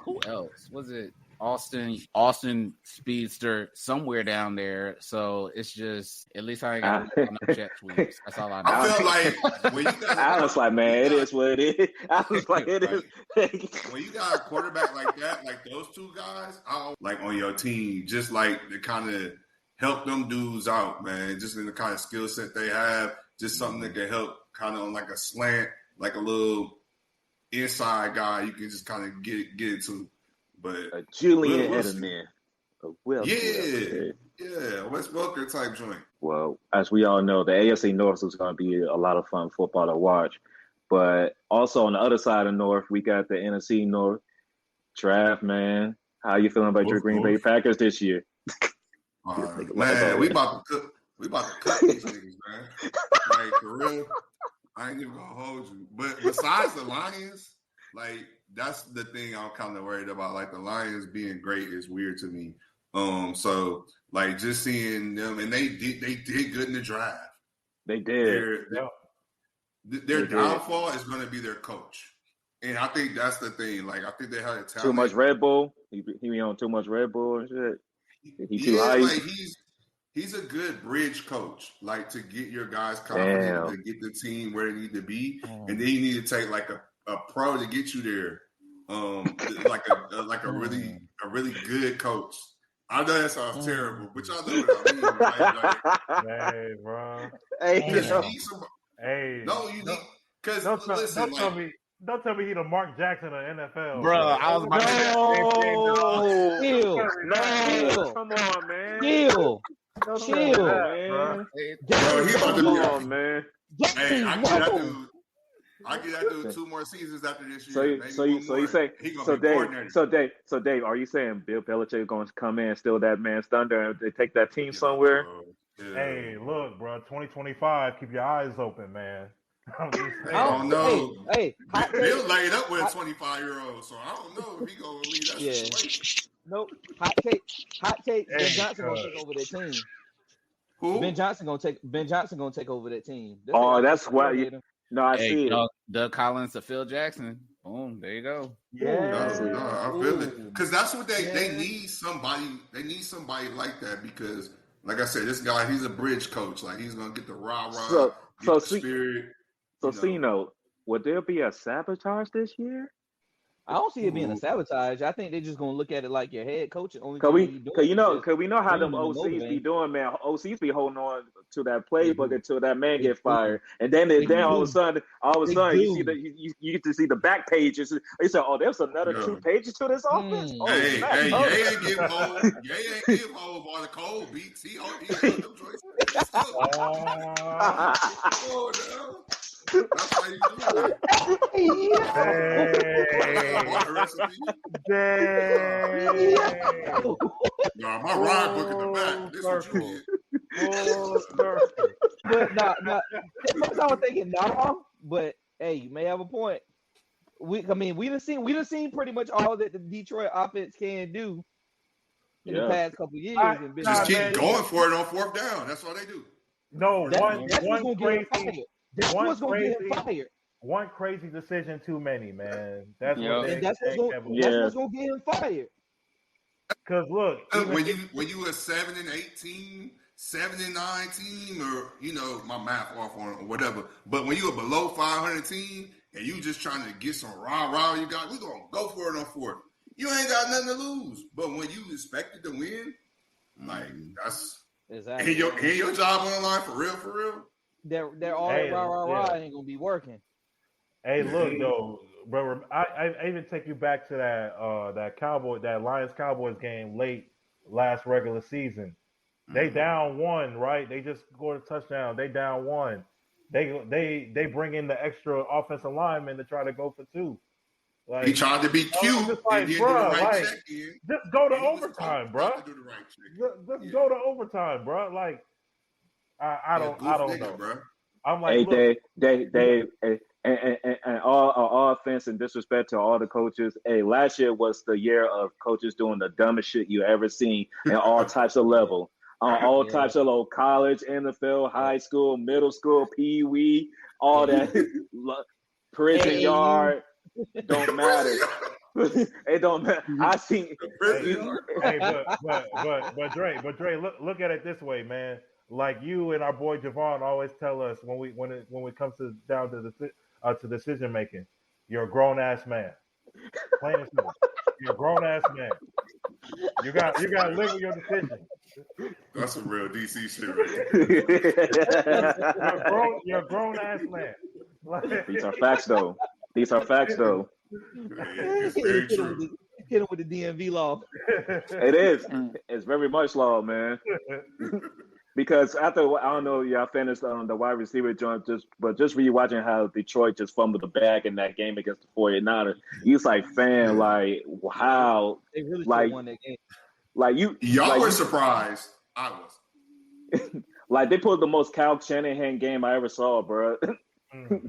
Who else? Was it Austin Speedster somewhere down there? So it's just at least I ain't got no jet sweeps. That's all I know. I feel like when you got I was like, man, it is what it is. I was like, it is. When you got a quarterback like that, like those two guys, like on your team, just like to kind of help them dudes out, man. Just in the kind of skill set they have, just something that can help kind of on like a slant, like a little inside guy you can just kind of get it to. But a Julian Edelman. Wes Welker type joint. Well, as we all know, the AFC North is going to be a lot of fun football to watch. But also on the other side of North, we got the NFC North. Trav, man, how you feeling about your Green Bay Packers this year? Man, we about to cut these niggas, man. Like for real, I ain't even gonna hold you. But besides the Lions, like that's the thing I'm kind of worried about. Like the Lions being great is weird to me. So like just seeing them, and they did good in the draft. They did. Their downfall is going to be their coach, and I think that's the thing. Like I think they had a talent. Too much Red Bull. He on too much Red Bull and shit. He too high. Like he's a good bridge coach. Like to get your guys confident to get the team where they need to be, and then you need to take like a pro to get you there. Like a really good coach. I know that sounds terrible, but y'all know what I mean. Right? Hey, bro. No, you need because don't tell me he the Mark Jackson of NFL, bro. I was about to come on, man. Chill, man. Bro, he about to be on, man. Hey, I get that dude 2 more seasons after this year. So you say Dave, are you saying Bill Belichick is going to come in and steal that man's thunder and they take that team somewhere? Yeah. Hey, look, bro, 2025, keep your eyes open, man. I don't know. Hey, Bill laid up with a 25-year-old, so I don't know if he gonna leave that situation. Nope. Hot take. Ben Johnson gonna take over that team. Who? Ben Johnson gonna take over that team. That's why. No, I see it. Doug Collins to Phil Jackson. Boom, there you go. Yeah, I feel it. Because that's what they need somebody. They need somebody like that because, like I said, this guy, he's a bridge coach. Like he's gonna get the rah-rah, the spirit. So, would there be a sabotage this year? I don't see it being a sabotage. I think they're just gonna look at it like your head coach. Cause we know how them OCs be doing, man. OCs be holding on to that playbook until that man get fired, and then all of a sudden, you get to see the back pages. They say, "Oh, there's another 2 pages to this offense." Ye ain't give home on the cold beats. He them choices. That's how you do it. No, my ride book in the back. This what you get. But I was thinking but hey, you may have a point. We done seen pretty much all that the Detroit offense can do in the past couple of years. Just keep going for it on 4th down. That's all they do. No, one crazy. That's what's gonna get him fired. one crazy decision too many, man. That's what Yep. they, That's what's gonna get him fired. Because look, when you a 7-18, 7-9 team, or my math off on or whatever, but when you a below 500 team and you just trying to get some rah, we gonna go for it on fourth. You ain't got nothing to lose. But when you expected to win, like that's exactly and your job on the line for real. They're all rah ain't gonna be working. Hey, look though, bro. I even take you back to that Lions Cowboys game late last regular season. They down one, right? They just scored a touchdown. They down one. They bring in the extra offensive lineman to try to go for two. Like, he tried to be cute just like, and didn't bro, do the right like, check in. just go to overtime, bro. Just go to overtime, bro. Like, I don't know, bro. I'm like, hey, they and all offense and disrespect to all the coaches. Hey, last year was the year of coaches doing the dumbest shit you ever seen in all types of level. All types of low college, NFL, high school, middle school, pee-wee, all that prison yard. Don't matter. It don't matter. I see. But Dre, look at it this way, man. Like you and our boy Javon always tell us when it comes down to decision making, you're a grown ass man. Plain and simple. You're a grown ass man. You got to live with your decision. That's some real DC shit right there. You're a grown ass man. These are facts, though. It's very true. Hit him with the DMV law. It is. It's very much law, man. Because after, I don't know, y'all finished on the wide receiver joint, just rewatching how Detroit just fumbled the bag in that game against the 49ers. He's like, fan, like, wow. They really like, won that game. Like y'all were surprised. I was. Like, they pulled the most Kyle Shanahan game I ever saw, bro.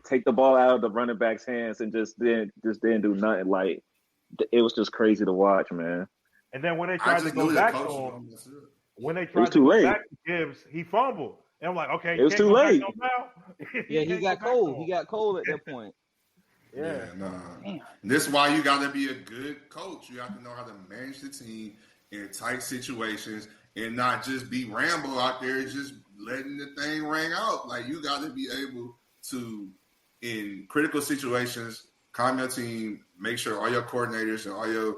Take the ball out of the running back's hands and just didn't do nothing. Like, it was just crazy to watch, man. And then when they tried to go back to him, back to Gibbs, he fumbled. And I'm like, okay, it was too late. Yeah, he got cold. He got cold at that point. Yeah. This is why you got to be a good coach. You have to know how to manage the team in tight situations and not just be Rambo out there just letting the thing ring out. Like, you got to be able to, in critical situations, calm your team, make sure all your coordinators and all your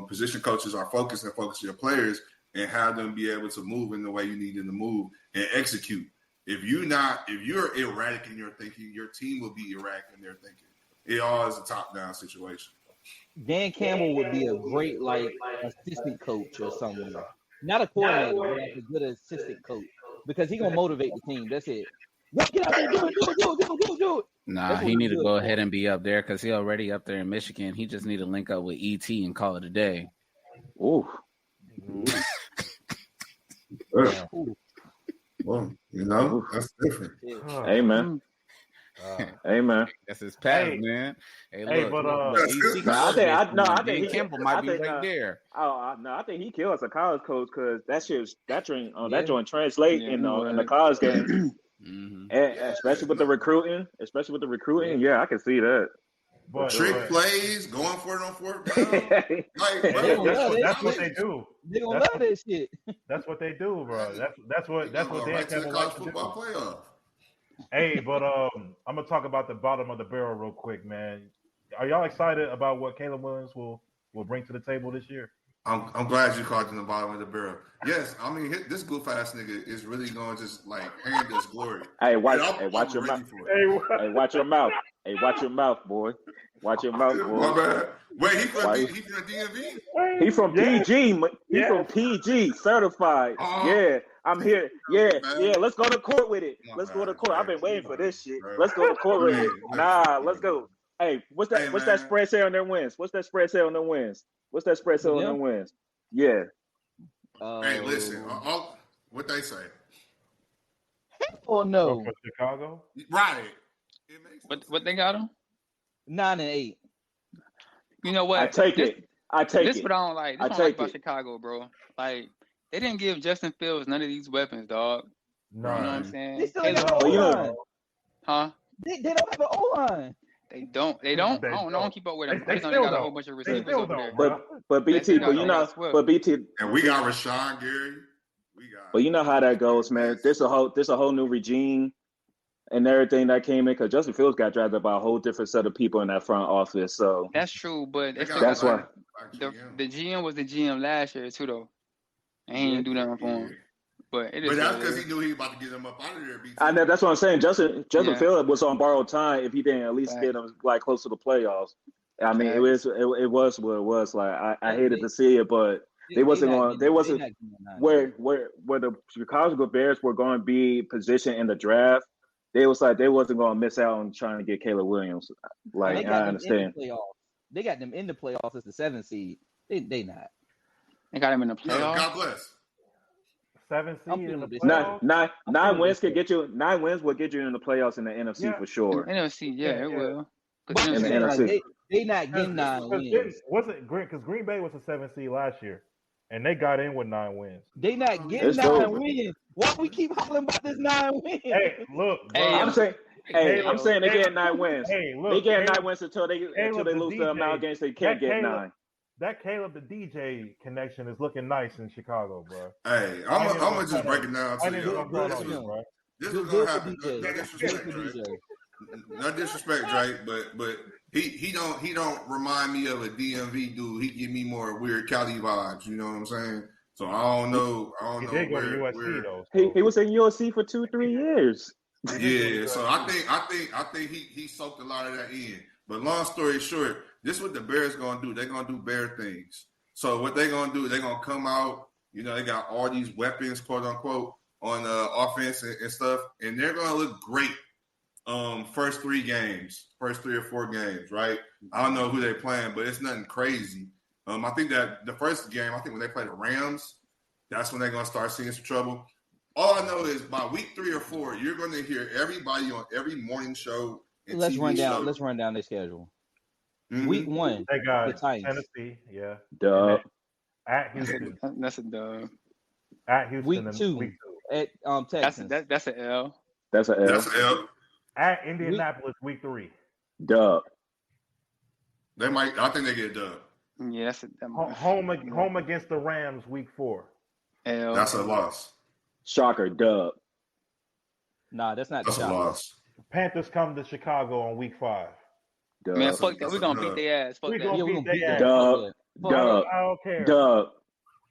position coaches are focused and focus your players, and have them be able to move in the way you need them to move and execute. If you're erratic in your thinking, your team will be erratic in their thinking. It all is a top-down situation. Dan Campbell would be a great assistant coach or something. Not a coordinator, but like a good assistant coach, because he's gonna motivate the team. That's it. Get out there, do it. Nah, he need to go ahead and be up there because he already up there in Michigan. He just need to link up with ET and call it a day. Ooh. Well, that's different. Amen. Amen. That's his path, man. Hey, look, I think Campbell might be right there. I think he kills a college coach because that joint translate in the college game. And especially with the recruiting. Yeah, I can see that. But, trick plays, going for it on fourth down. That's what they do. They gonna love that shit. That's what they do, bro. That's what Dan Campbell likes to do. Playoff. Hey, but I'm gonna talk about the bottom of the barrel real quick, man. Are y'all excited about what Caleb Williams will bring to the table this year? I'm glad you called him the bottom of the barrel. Yes, I mean this goof ass nigga is really going to just hand us glory. Hey, watch your mouth. Hey, watch your mouth. Hey, watch your mouth, boy. Watch your mouth, boy. My bad. Wait, he from DMV? He from PG. He from PG, certified. Yeah, I'm here. Yeah. Let's go to court with it. Let's go to court. I've been waiting for this shit. Let's go to court with it. Nah, let's go. Hey, what's that spread say on their wins? What's that spread say on their wins? Yeah. Hey, listen. What they say? Oh no. For Chicago? Right. What they got them? 9-8. You know what? I take it. This what I don't like. This what I like about Chicago, bro. Like, they didn't give Justin Fields none of these weapons, dog. No. You know what I'm saying? They still ain't got Huh? They don't have an O-line. They don't. I don't know. I don't keep up with them. They They still got a don't. whole bunch of They receivers still over don't, there. bro. But BT, but you know, but BT, And we got Rashawn Gary. but you know how that goes, man. There's a whole new regime and everything that came in because Justin Fields got drafted by a whole different set of people in that front office. So That's true, but that's why the GM was the GM last year too, though. And he didn't do nothing for him. But that's because he knew he was about to get him up out of there. BT. I know that's what I'm saying. Justin Fields was on borrowed time if he didn't at least get him like close to the playoffs. I mean, it was what it was. Like I hated to see it, but they wasn't where the Chicago Bears were going to be positioned in the draft. They wasn't going to miss out on trying to get Caleb Williams. Like I understand. They got them in the playoffs as the 7th seed. They not. They got him in the playoffs. God bless. 7th seed in the playoffs. Nine wins could get you. 9 wins will get you in the playoffs in the NFC for sure. NFC, it will. In the NFC. They not getting 9 wins. Wasn't because Green Bay was a 7th seed last year, and they got in with 9 wins. They not getting 9 wins. Why we keep hollering about this 9 wins? Hey, look, bro. I'm saying they get 9 wins. Hey, look, they get 9 wins until they lose the amount of games they can't get 9. That Caleb the DJ connection is looking nice in Chicago, bro. Hey, I'm gonna just break it down to you. This is gonna happen. No disrespect, Drake, but he don't remind me of a DMV dude. He give me more weird Cali vibes. You know what I'm saying? So I don't know. He did go to USC though. So. He was in USC for 2-3 years. Yeah, so I think he soaked a lot of that in. But long story short, this is what the Bears gonna do. They're gonna do Bear things. So what they're gonna do, they're gonna come out. You know, they got all these weapons, quote unquote, on offense and stuff, and they're gonna look great. First 3 or 4 games, right? I don't know who they're playing, but it's nothing crazy. I think that the first game, when they play the Rams, that's when they're gonna start seeing some trouble. All I know is by week 3 or 4, you're gonna hear everybody on every morning show. Let's run down their schedule. Mm-hmm. Week 1, they got the Titans. Tennessee, yeah. Duh. At Houston. That's a dub. At Houston. Week 2 at Texans. That's an L. That's an L. That's an L. At Indianapolis, week 3. Dub. They might. I think they get a dub. Yeah, that's home against the Rams, week 4. L. That's a loss. Shocker, dub. Nah, that's not. That's a loss. Panthers come to Chicago on week 5. Dub. Man, fuck that. We're gonna beat their ass. Fuck that. We're gonna beat their ass. Dub. I don't care. Dub.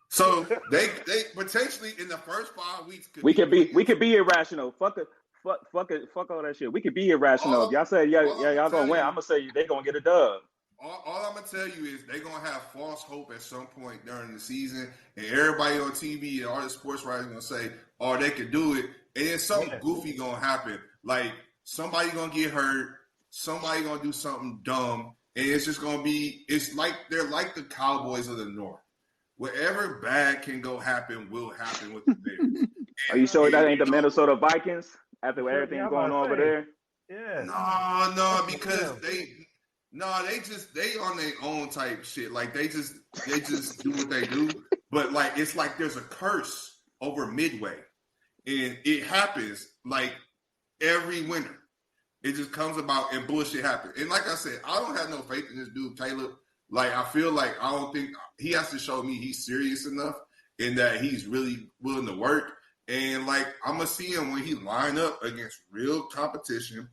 So they potentially in the first 5 weeks we could be irrational. Fuck all that shit. We could be irrational. If y'all say y'all gonna win, I'm gonna say they gonna get a dub. All I'm gonna tell you is they're gonna have false hope at some point during the season, and everybody on TV and all the sports writers gonna say, "Oh, they could do it," and then something goofy gonna happen. Like somebody gonna get hurt, somebody gonna do something dumb, and it's just gonna be. It's like they're like the Cowboys of the North. Whatever bad can go happen will happen with the Bears. Are you sure that ain't the Minnesota Vikings after everything going on over there? Yeah. No, because they on their own type shit. Like they just do what they do. But like it's like there's a curse over Midway, and it happens like every winter. It just comes about and bullshit happens. And like I said, I don't have no faith in this dude Caleb. Like I feel like I don't think he has to show me he's serious enough and that he's really willing to work. And like I'm gonna see him when he line up against real competition,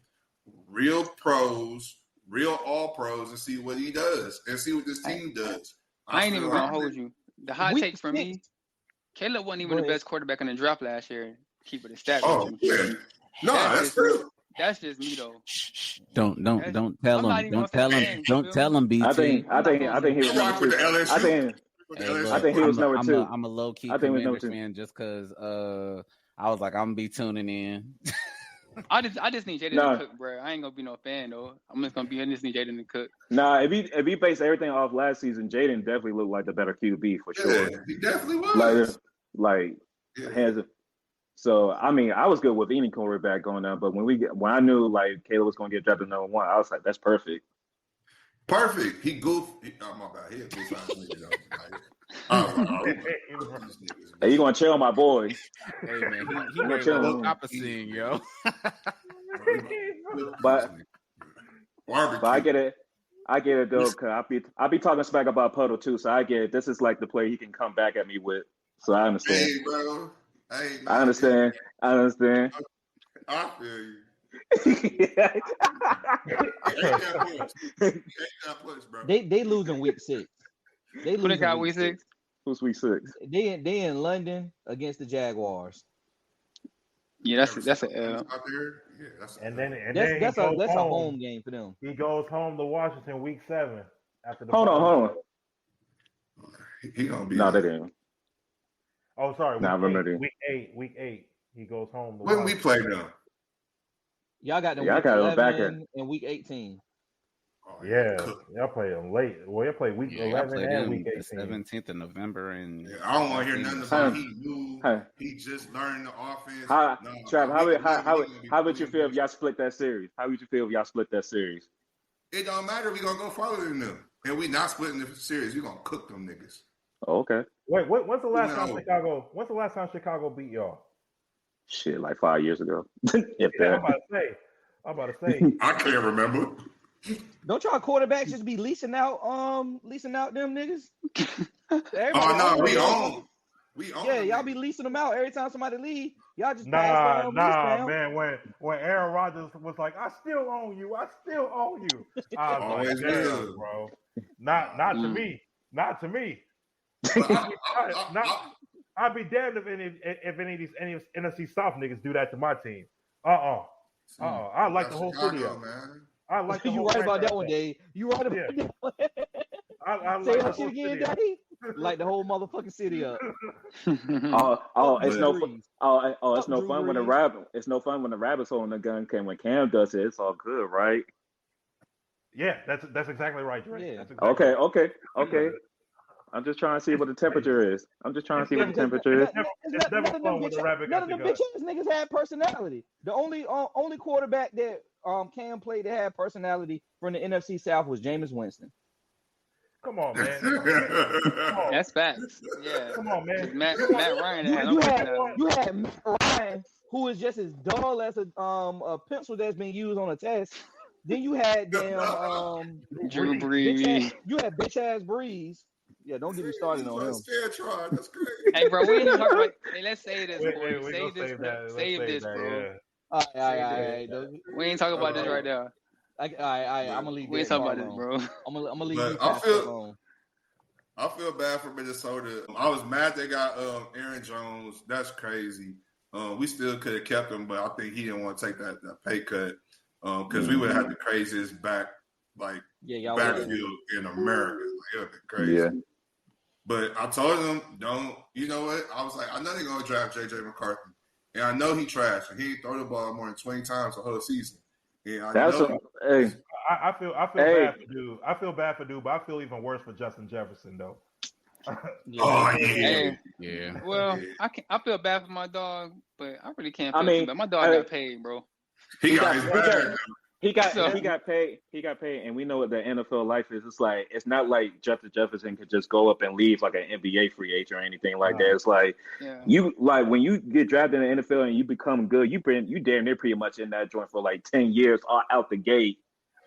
real pros, real all pros, and see what he does and see what this team does. I ain't even gonna hold you. The hot take for me, Caleb wasn't even the best quarterback in the draft last year. Keep it a stat. Oh yeah, no, that's true. That's just me though. Don't tell him. Don't tell him. BT. I think he was number 2. I think he was number 2. I'm a low key Commanders fan just because I was like I'm gonna be tuning in. I just need Jaden to cook, bro. I ain't gonna be no fan though. I just need Jaden to cook. Nah, if he based everything off last season, Jaden definitely looked like the better QB for sure. Yeah, he definitely was. Hands. So I mean, I was good with any quarterback going down, but when I knew like Caleb was gonna get drafted number 1, I was like, that's perfect. Perfect. He goofed. Oh my God, he a goofy. Hey, you gonna chill, my boy? Hey man, he gonna chill. Opposite, yo. But I get it. I get it though, cause I be talking smack about Puddle too, so I get it. This is like the play he can come back at me with, so I understand. Hey, bro. Hey, man, I understand. I understand. I feel you. Bro. They losing week 6. Who they got week 6? Who's week 6? They in London against the Jaguars. Yeah, that's a L. Out there. Yeah, that's a home game for them. He goes home to Washington week 7 after the. Hold on. He gonna be. No, they didn't. Oh, sorry. Week 8. He goes home. To when we play them. Y'all got them week 11 and week 18. Oh, yeah, y'all play them late. Well, y'all play week 11 and week 18. 17th of November, and I don't want to hear nothing about he knew. He just learned the offense. Trav, how would you feel if y'all split that series? How would you feel if y'all split that series? It don't matter. We gonna go farther than them, and we not splitting the series. We gonna cook them niggas. Oh, okay. Wait, when's the last time Chicago? When's the last time Chicago beat y'all? Shit, like 5 years ago. I'm about to say. I can't remember. Don't y'all quarterbacks just be leasing out them niggas? We own. Yeah, y'all be leasing them out every time somebody leave. Y'all just nah, man. When Aaron Rodgers was like, "I still own you. I was like, "Damn, bro." Not to me. Not to me. I'd be damned if any of these NFC South niggas do that to my team. I like the whole studio, man. I like the whole. You right about that one, Dave. You right about that one. I say like that shit again, Dave. Like the whole motherfucking city up. It's no fun when the rabbit. It's no fun when the rabbit's holding the gun. When Cam does it, it's all good, right? Yeah, that's exactly right, Dre. Yeah. Exactly Okay. I'm just trying to see what the temperature is. It's never fun when the rabbit got the gun. None of the bitch ass niggas had personality. The only quarterback that Cam played that had personality from the NFC South was Jameis Winston. Come on, man. That's facts. Yeah. Come on, man. Matt Ryan. You had Matt Ryan, who is just as dull as a pencil that's been used on a test. Then you had Drew Brees. You had bitch ass Brees. Yeah, don't get me started on him. That's great. Hey, bro, we ain't talking about. Hey, let's say this, bro. Save this, bro. Yeah. All right. We ain't talking about this right now. All right. I'm gonna leave. We ain't talking about this, bro. I'm gonna leave. I feel bad for Minnesota. I was mad they got Aaron Jones. That's crazy. We still could have kept him, but I think he didn't want to take that pay cut because we would have had the craziest backfield in America. Like, it would have been crazy. Yeah. But I told him, don't. You know what? I was like, I know they're gonna draft J.J. McCarthy, and I know he trash, and he throw the ball more than 20 times the whole season. And I feel bad for Dude. I feel bad for Dude, but I feel even worse for Justin Jefferson though. Yeah. Well, I feel bad for my dog, but I really can't feel too bad. My dog got paid, bro. He got paid, and we know what the NFL life is. It's like it's not like Justin Jefferson could just go up and leave like an NBA free agent or anything like that. It's like you like when you get drafted in the NFL and you become good, you damn near pretty much in that joint for like 10 years out the gate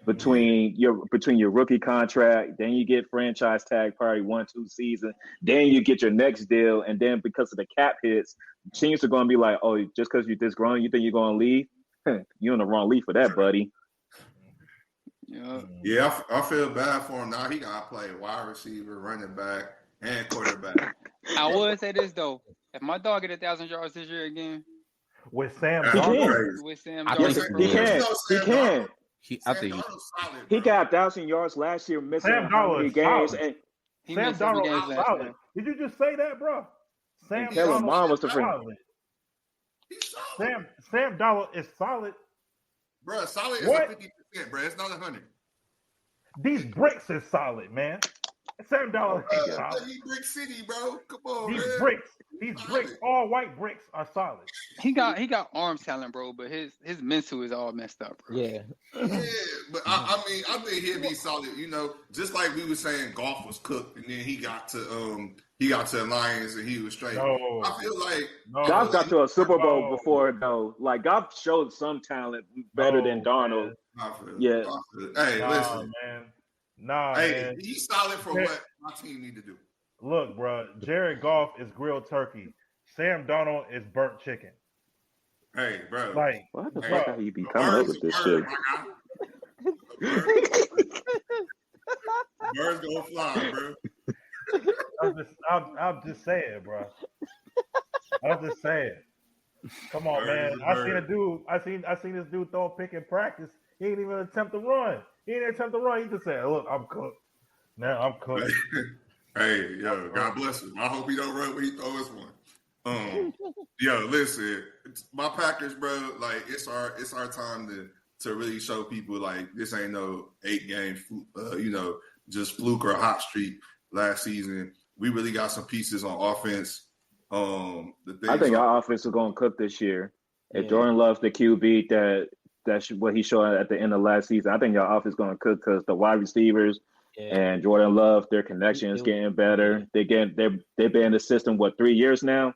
between your rookie contract, then you get franchise tag probably 1-2 seasons, then you get your next deal, and then because of the cap hits, teams are going to be like, oh, just because you're this grown, you think you're going to leave? You're on the wrong league for that, buddy. Yeah, I feel bad for him now. He got to play wide receiver, running back, and quarterback. I would say this though: if my dog get 1,000 yards this year again, with Sam Darnold, he can. He got 1,000 yards last year, missing Sam Darnold games, and Sam Darnold is solid. Did you just say that, bro? Sam Darnold was the friend. Sam Darnold is solid. Bro, solid is 50%, bro. It's not 100. These bricks is solid, man. Sam Darnold is solid. He brick city, bro. Come on, These bricks, all white bricks are solid. He got arm talent, bro, but his mental is all messed up, bro. Yeah. Yeah, but I mean, I think he'll be solid. You know, just like we were saying, golf was cooked, and then he got to the Lions, and he was straight. No. I feel like Goff got to a Super Bowl before, though. Like, Goff showed some talent better than Darnold. Yeah. Hey, listen, man. Hey, man. he's solid for what my team need to do. Look, bro, Jared Goff is grilled turkey. Sam Darnold is burnt chicken. Hey, bro. Like, What the fuck are you be coming up with this shit? Birds gonna fly, bro. I'm just saying, bro. I'm just saying. Come on, man. I seen this dude throw a pick in practice. He didn't even attempt to run. He just said, "Look, I'm cooked. Now I'm cooked." Hey, yo, God bless him. I hope he don't run when he throws one. Yo, listen, my Packers, bro. Like it's our time to really show people like this ain't no 8-game, just fluke or hot streak. Last season, we really got some pieces on offense. I think our offense is going to cook this year. If Jordan Love's the QB that's what he showed at the end of last season, I think your offense is going to cook because the wide receivers and Jordan Love, their connection is getting better. They've been in the system 3 years now.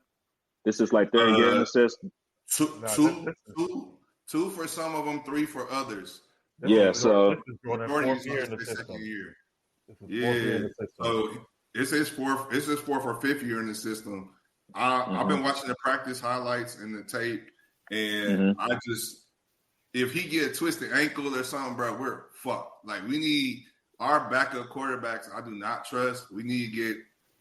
This is like third year in the system. Two for some of them, 3 for others. Yeah, so fourth year in the second year. Yeah, so it's his fourth or fifth year in the system. I've been watching the practice highlights and the tape, and if he get a twisted ankle or something, bro, we're fucked. Like we need our backup quarterbacks. I do not trust. We need to get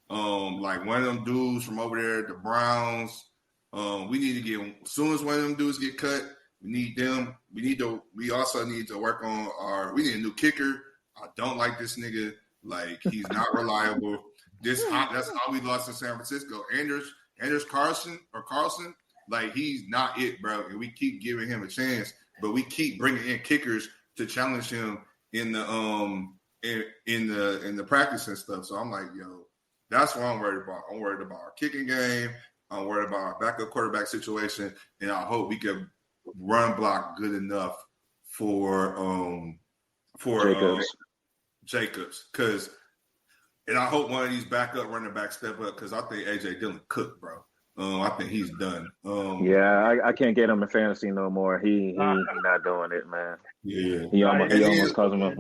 like one of them dudes from over there, the Browns. We need to get as soon as one of them dudes get cut. We need them. We also need to work on we need a new kicker. I don't like this nigga. Like he's not reliable. That's how we lost in San Francisco. Anders Carlson, like he's not it, bro. And we keep giving him a chance, but we keep bringing in kickers to challenge him in the in the practice and stuff. So I'm like, yo, that's what I'm worried about. I'm worried about our kicking game. I'm worried about our backup quarterback situation, and I hope we can run block good enough for Jacobs, and I hope one of these backup running backs step up because I think AJ Dillon cooked, bro. I think he's done. I can't get him in fantasy no more. He not doing it, man. Yeah, he almost caused him up.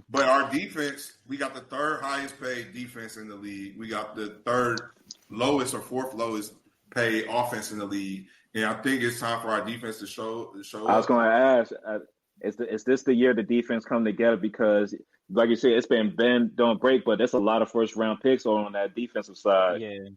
But our defense, we got the third highest paid defense in the league. We got the third lowest or fourth lowest paid offense in the league, and I think it's time for our defense to show. I was going to ask, is this the year the defense come together? Because, like you said, it's been bend, don't break, but there's a lot of first round picks on that defensive side. Yeah.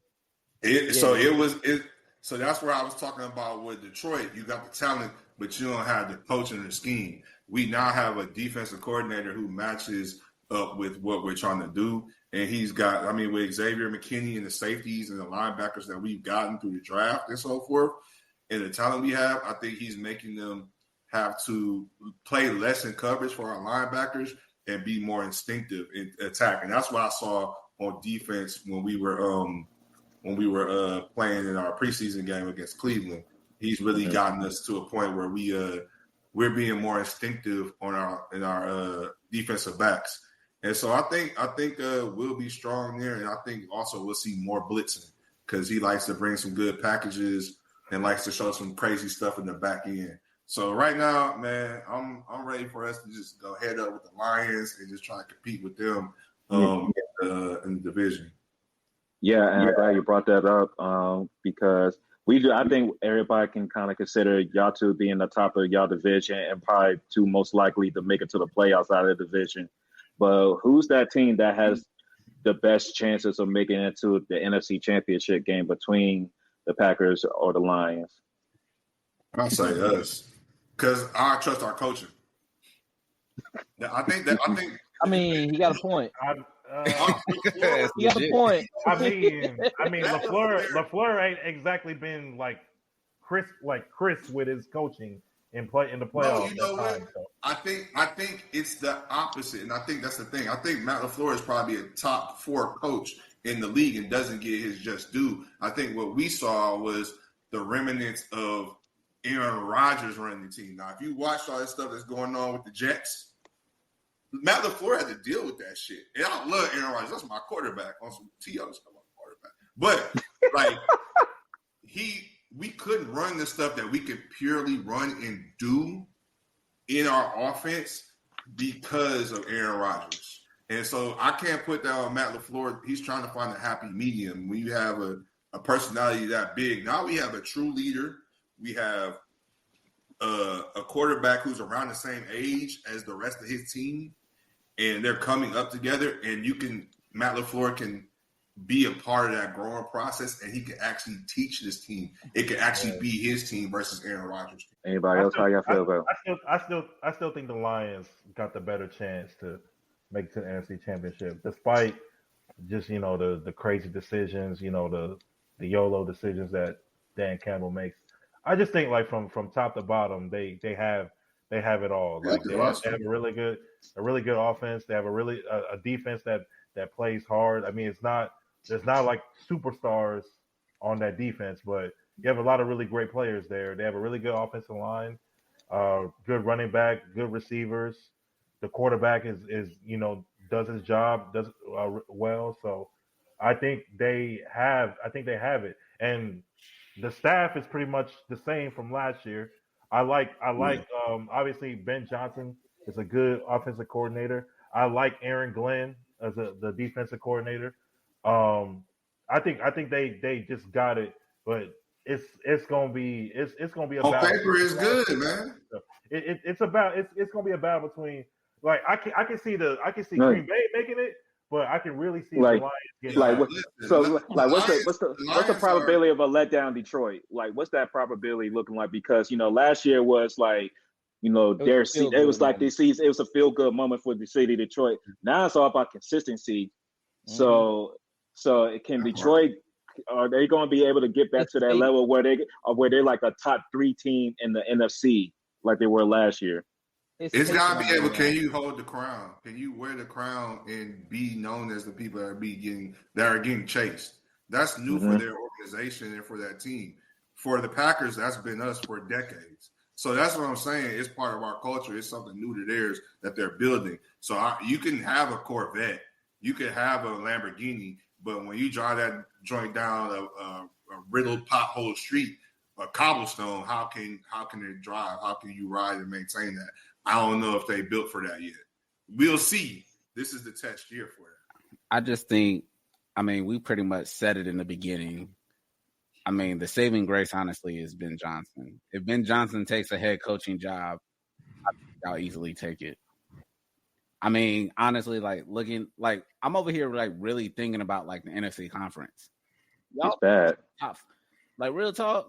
So that's where I was talking about with Detroit. You got the talent, but you don't have the coaching and the scheme. We now have a defensive coordinator who matches up with what we're trying to do. And he's got, with Xavier McKinney and the safeties and the linebackers that we've gotten through the draft and so forth, and the talent we have, I think he's making them have to play less in coverage for our linebackers and be more instinctive in attack. And that's what I saw on defense when we were playing in our preseason game against Cleveland. He's really gotten us to a point where we're being more instinctive in our defensive backs. And so I think we'll be strong there, and I think also we'll see more blitzing because he likes to bring some good packages and likes to show some crazy stuff in the back end. So right now, man, I'm ready for us to just go head up with the Lions and just try to compete with them in the division. Yeah, and I'm glad you brought that up because I think everybody can kind of consider y'all two being the top of y'all division and probably two most likely to make it to the playoffs out of the division. But who's that team that has the best chances of making it to the NFC Championship game between the Packers or the Lions? I'll say us because I trust our coaching. He got a point. He got a point. LaFleur ain't exactly been like Chris with his coaching in the playoffs. No, you know what? I think it's the opposite, and I think that's the thing. I think Matt LaFleur is probably a top 4 coach in the league and doesn't get his just due. I think what we saw was the remnants of Aaron Rodgers running the team. Now, if you watch all this stuff that's going on with the Jets, Matt LaFleur had to deal with that shit. And I love Aaron Rodgers. That's my quarterback on some TO's quarterback. But like we couldn't run the stuff that we could purely run and do in our offense because of Aaron Rodgers. And so I can't put that on Matt LaFleur. He's trying to find a happy medium. When you have a personality that big, now we have a true leader. We have a quarterback who's around the same age as the rest of his team, and they're coming up together. And Matt LaFleur can be a part of that growing process, and he can actually teach this team. It can actually be his team versus Aaron Rodgers. Anybody else? How y'all feel about? I still think the Lions got the better chance to make it to the NFC Championship, despite just the crazy decisions, the YOLO decisions that Dan Campbell makes. I just think like from top to bottom, they have it all. Like they have a really good offense. They have a defense that plays hard. I mean, there's not like superstars on that defense, but you have a lot of really great players there. They have a really good offensive line, good running back, good receivers. The quarterback is does his job, does well. So I think they have it, and the staff is pretty much the same from last year. I like obviously Ben Johnson is a good offensive coordinator. I like Aaron Glenn as the defensive coordinator. I think they just got it, but it's gonna be a on battle. paper is good, man. It's gonna be a battle between like I can see Green Bay making it, but I can really see the Lions getting what's the probability of a letdown Detroit? Like what's that probability looking like? Because last year was like it was like this season, it was a feel good moment for the city of Detroit. Now it's all about consistency. So can Detroit, are they going to be able to get back to that level where they're like a top 3 team in the NFC like they were last year? It's got to be able. Can you hold the crown? Can you wear the crown and be known as the people that are getting chased? That's new for their organization and for that team. For the Packers, that's been us for decades. So that's what I'm saying. It's part of our culture. It's something new to theirs that they're building. So you can have a Corvette, you can have a Lamborghini, but when you drive that joint down a riddled pothole street, a cobblestone, how can it drive? How can you ride and maintain that? I don't know if they built for that yet. We'll see. This is the test year for it. I just think, we pretty much said it in the beginning. The saving grace, honestly, is Ben Johnson. If Ben Johnson takes a head coaching job, I think I'll easily take it. Honestly, I'm over here, really thinking about, the NFC conference. It's bad. Real talk,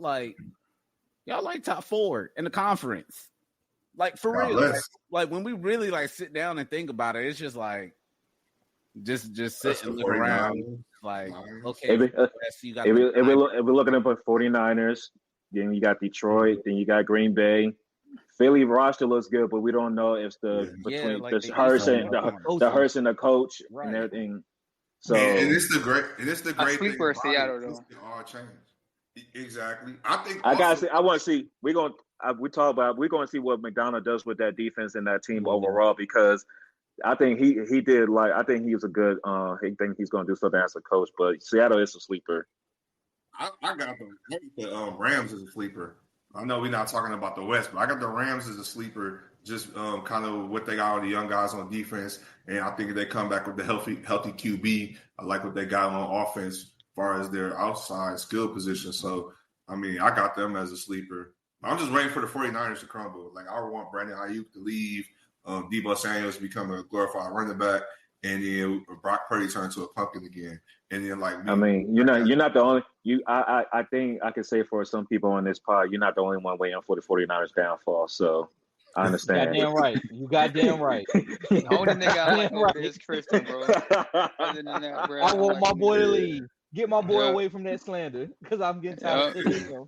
y'all top 4 in the conference. For real. When we really, sit down and think about it, it's just, just sit and look around. Okay. If we're looking at the 49ers, then you got Detroit, then you got Green Bay. Philly roster looks good, but we don't know if the Hurts and the coach and everything. So and it's the great thing. For Seattle though. All change. Exactly. I think I want to see. We're going to see what McDonald does with that defense and that team overall, because I think he did I think he was a good. He think he's going to do something as a coach, but Seattle is a sleeper. I got the Rams as a sleeper. I know we're not talking about the West, but I got the Rams as a sleeper. Just kind of what they got with the young guys on defense, and I think if they come back with the healthy QB, I like what they got on offense as far as their outside skill position. So I got them as a sleeper. I'm just waiting for the 49ers to crumble. I want Brandon Ayuk to leave, Deebo Samuel to become a glorified running back, and then Brock Purdy turn into a pumpkin again. And then you're not the only I think I can say for some people on this pod, you're not the only one waiting for the 49ers downfall. So I understand. You goddamn right. The only nigga I like over is Christian, bro. Other than that, bro, I want my boy to leave. Get my boy away from that slander, because I'm getting tired of him.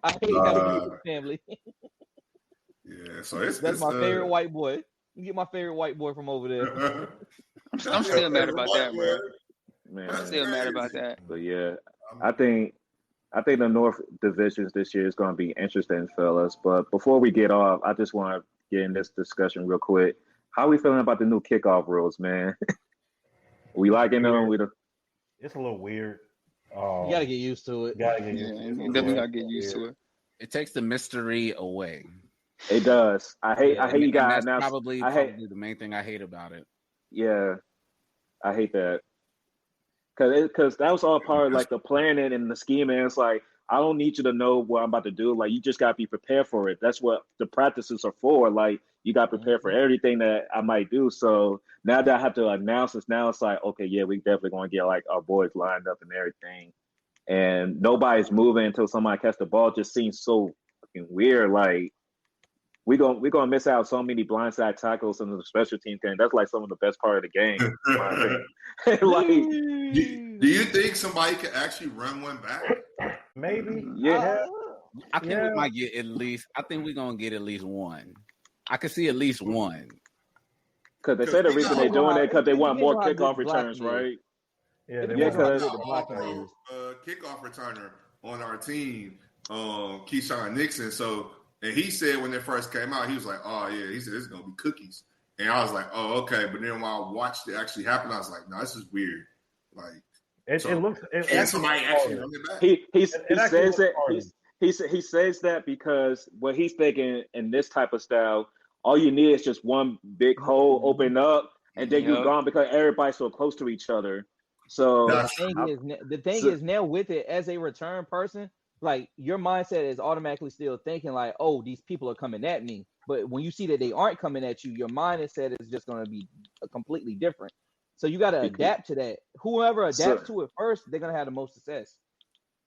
I hate how he family. Yeah, so that's my favorite white boy. You get my favorite white boy from over there. I'm still mad about that, bro. Man, I'm still mad about that. But yeah, I think I think the North divisions this year is going to be interesting, fellas. But before we get off, I just want to get in this discussion real quick. How are we feeling about the new kickoff rules, man? We liking them? It's a little weird. You gotta get used to it. You definitely gotta get used to it. It takes the mystery away. It does. I hate you guys. That's probably the main thing I hate about it. Yeah, I hate that. Because that was all part of like the planning and the scheming. It's like, I don't need you to know what I'm about to do. Like, you just got to be prepared for it. That's what the practices are for. Like, you got to prepare for everything that I might do. So now that I have to announce this, now it's like, okay, yeah, we definitely going to get like our boys lined up and everything. And nobody's moving until somebody catches the ball. It just seems so fucking weird. Like, we're gonna miss out so many blindside tackles in the special team game. That's like some of the best part of the game. Like, do you think somebody could actually run one back? Maybe. Yeah. I think we might get at least. I think we're gonna get at least one. I could see at least one. Because they say the reason they're doing it because they want more kickoff returns, right? Yeah, because kickoff returner on our team, Keyshawn Nixon. So. And he said when it first came out, he was like, "Oh yeah," he said, "This is gonna be cookies." And I was like, "Oh okay." But then when I watched it actually happen, I was like, "No, this is weird." Like it looks. And somebody actually run it back. He says that because what he's thinking in this type of style, all you need is just one big hole open up, and then you're gone because everybody's so close to each other. So the thing is now with it as a return person. Like, your mindset is automatically still thinking like, oh, these people are coming at me. But when you see that they aren't coming at you, your mindset is just going to be completely different. So you got to adapt to that. Whoever adapts to it first, they're going to have the most success.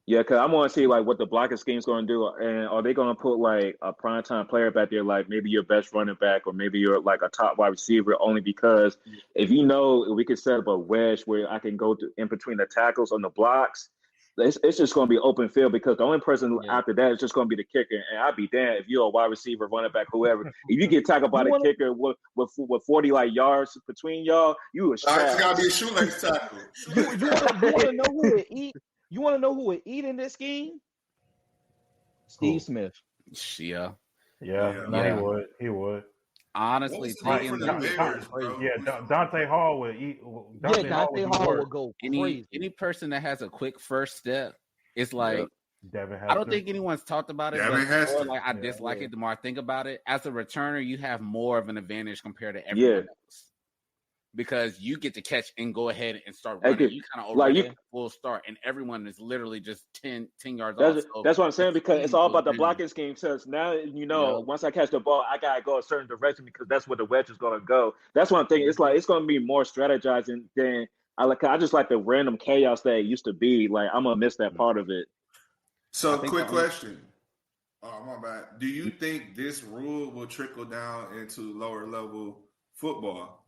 Yeah, because I want to see like what the blocking scheme is going to do, and are they going to put like a primetime player back there, like maybe your best running back, or maybe you're like a top wide receiver, only because if you know we could set up a wedge where I can go in between the tackles on the blocks. It's just going to be open field because the only person after that is just going to be the kicker. And I'd be damned if you're a wide receiver, running back, whoever. If you get tackled by the kicker with 40 like yards between y'all, you a shot. It's got to be a shoelace tackle. You want to know who would eat? You want to know who would eat in this scheme? Steve Smith. Yeah. He would. Honestly, Dante Hall would eat. Dante Hall would go crazy. Any person that has a quick first step, it's like I don't think anyone's talked about it. I dislike it the more I think about it. As a returner, you have more of an advantage compared to everyone else. Because you get to catch and go ahead and start running. You kind of already full start, and everyone is literally just 10 yards off. That's what I'm saying, because it's all about the blocking scheme. Because now, once I catch the ball, I got to go a certain direction because that's where the wedge is going to go. That's one thing. It's like it's going to be more strategizing than I just like the random chaos that it used to be. Like, I'm going to miss that part of it. So, quick question. Oh, my bad. Do you think this rule will trickle down into lower level football?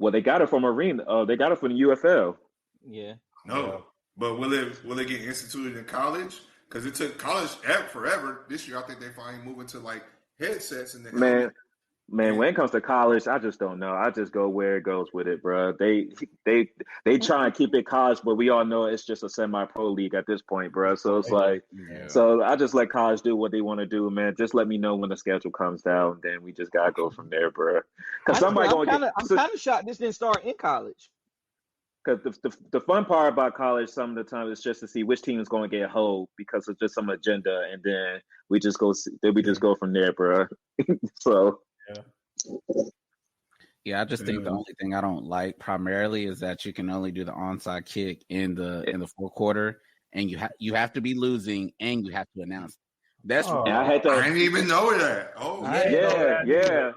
Well, they got it from Arena. They got it from the UFL. Yeah. No, but will it get instituted in college? Because it took college forever. This year, I think they finally moving to like headsets and Man, when it comes to college, I just don't know. I just go where it goes with it, bro. They try and keep it college, but we all know it's just a semi-pro league at this point, bro. So it's like, so I just let college do what they want to do, man. Just let me know when the schedule comes down, then we just gotta go from there, bro. Because I'm kind of shocked this didn't start in college. Because the fun part about college some of the time is just to see which team is going to get hold because of just some agenda, and then we just go from there, bro. So. Yeah, I just think the only thing I don't like primarily is that you can only do the onside kick in the fourth quarter, and you have to be losing and you have to announce it. That's I didn't even know that. Oh, yeah.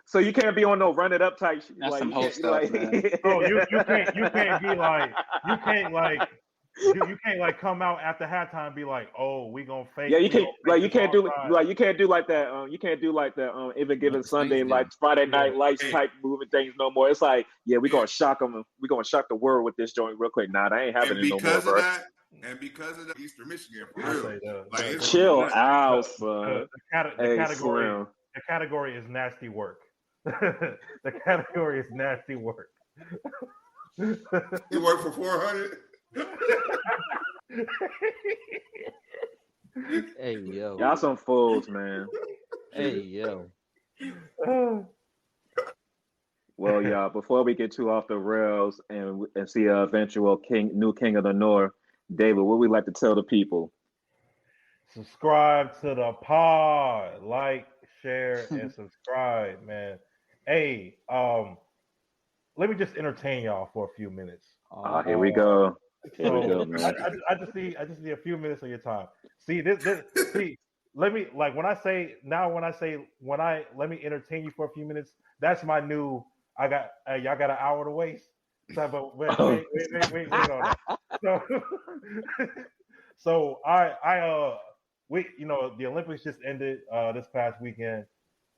So you can't be on no run it up type shit. That's some whole stuff, man. Oh, you can't be like you can't like come out after halftime and be like, oh, we gonna fake. Yeah, you can't you can't do like that. You can't do like that. Even given Sunday, like Friday Night Lights type moving things no more. It's like, yeah, we gonna shock them. We gonna shock the world with this joint real quick. Nah, that ain't happening no more, bro. And because of that, Eastern Michigan, for real. Like, chill out, son. The category is nasty work. The category is nasty work. He worked for 400. Hey yo. Y'all some fools, man. Hey yo. Well, y'all, before we get too off the rails and see an eventual new king of the North, David, what would we like to tell the people? Subscribe to the pod. Like, share, and subscribe, man. Hey, let me just entertain y'all for a few minutes. Here we go. Here we go, So man. I just need a few minutes of your time. See see. Let me let me entertain you for a few minutes. That's my new. Y'all got an hour to waste. So, but wait on that. So the Olympics just ended this past weekend.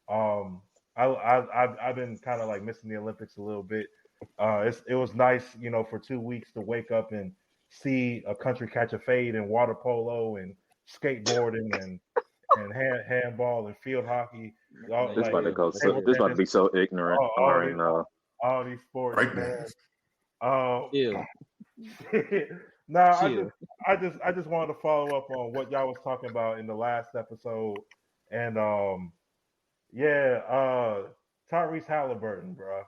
I've been kind of like missing the Olympics a little bit. It was nice, for 2 weeks to wake up and see a country catch a fade in water polo and skateboarding and handball and field hockey. This about to be so ignorant. All these sports, Right, man. Chill. No, I just wanted to follow up on what y'all was talking about in the last episode, and Tyrese Halliburton, bro.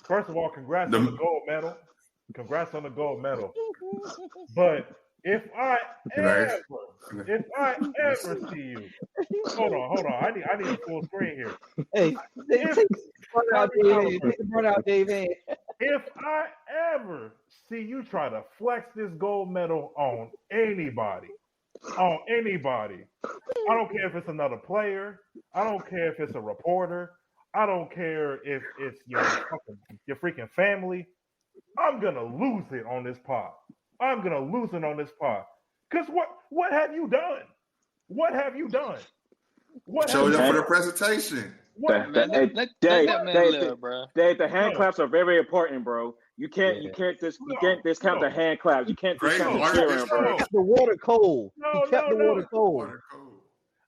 First of all, congrats on the gold medal. Congrats on the gold medal. But if I ever see you, hold on, I need a full screen here. Hey, take the burn out, Dave. If I ever see you try to flex this gold medal on anybody, I don't care if it's another player. I don't care if it's a reporter. I don't care if it's your freaking family. I'm gonna lose it on this pod. Cause what have you done? Showed up for the presentation. Let that man live, bro. Dave, the hand claps are very important, bro. You can't discount the hand claps. You can't discount the cheering, bro. He kept the water cold.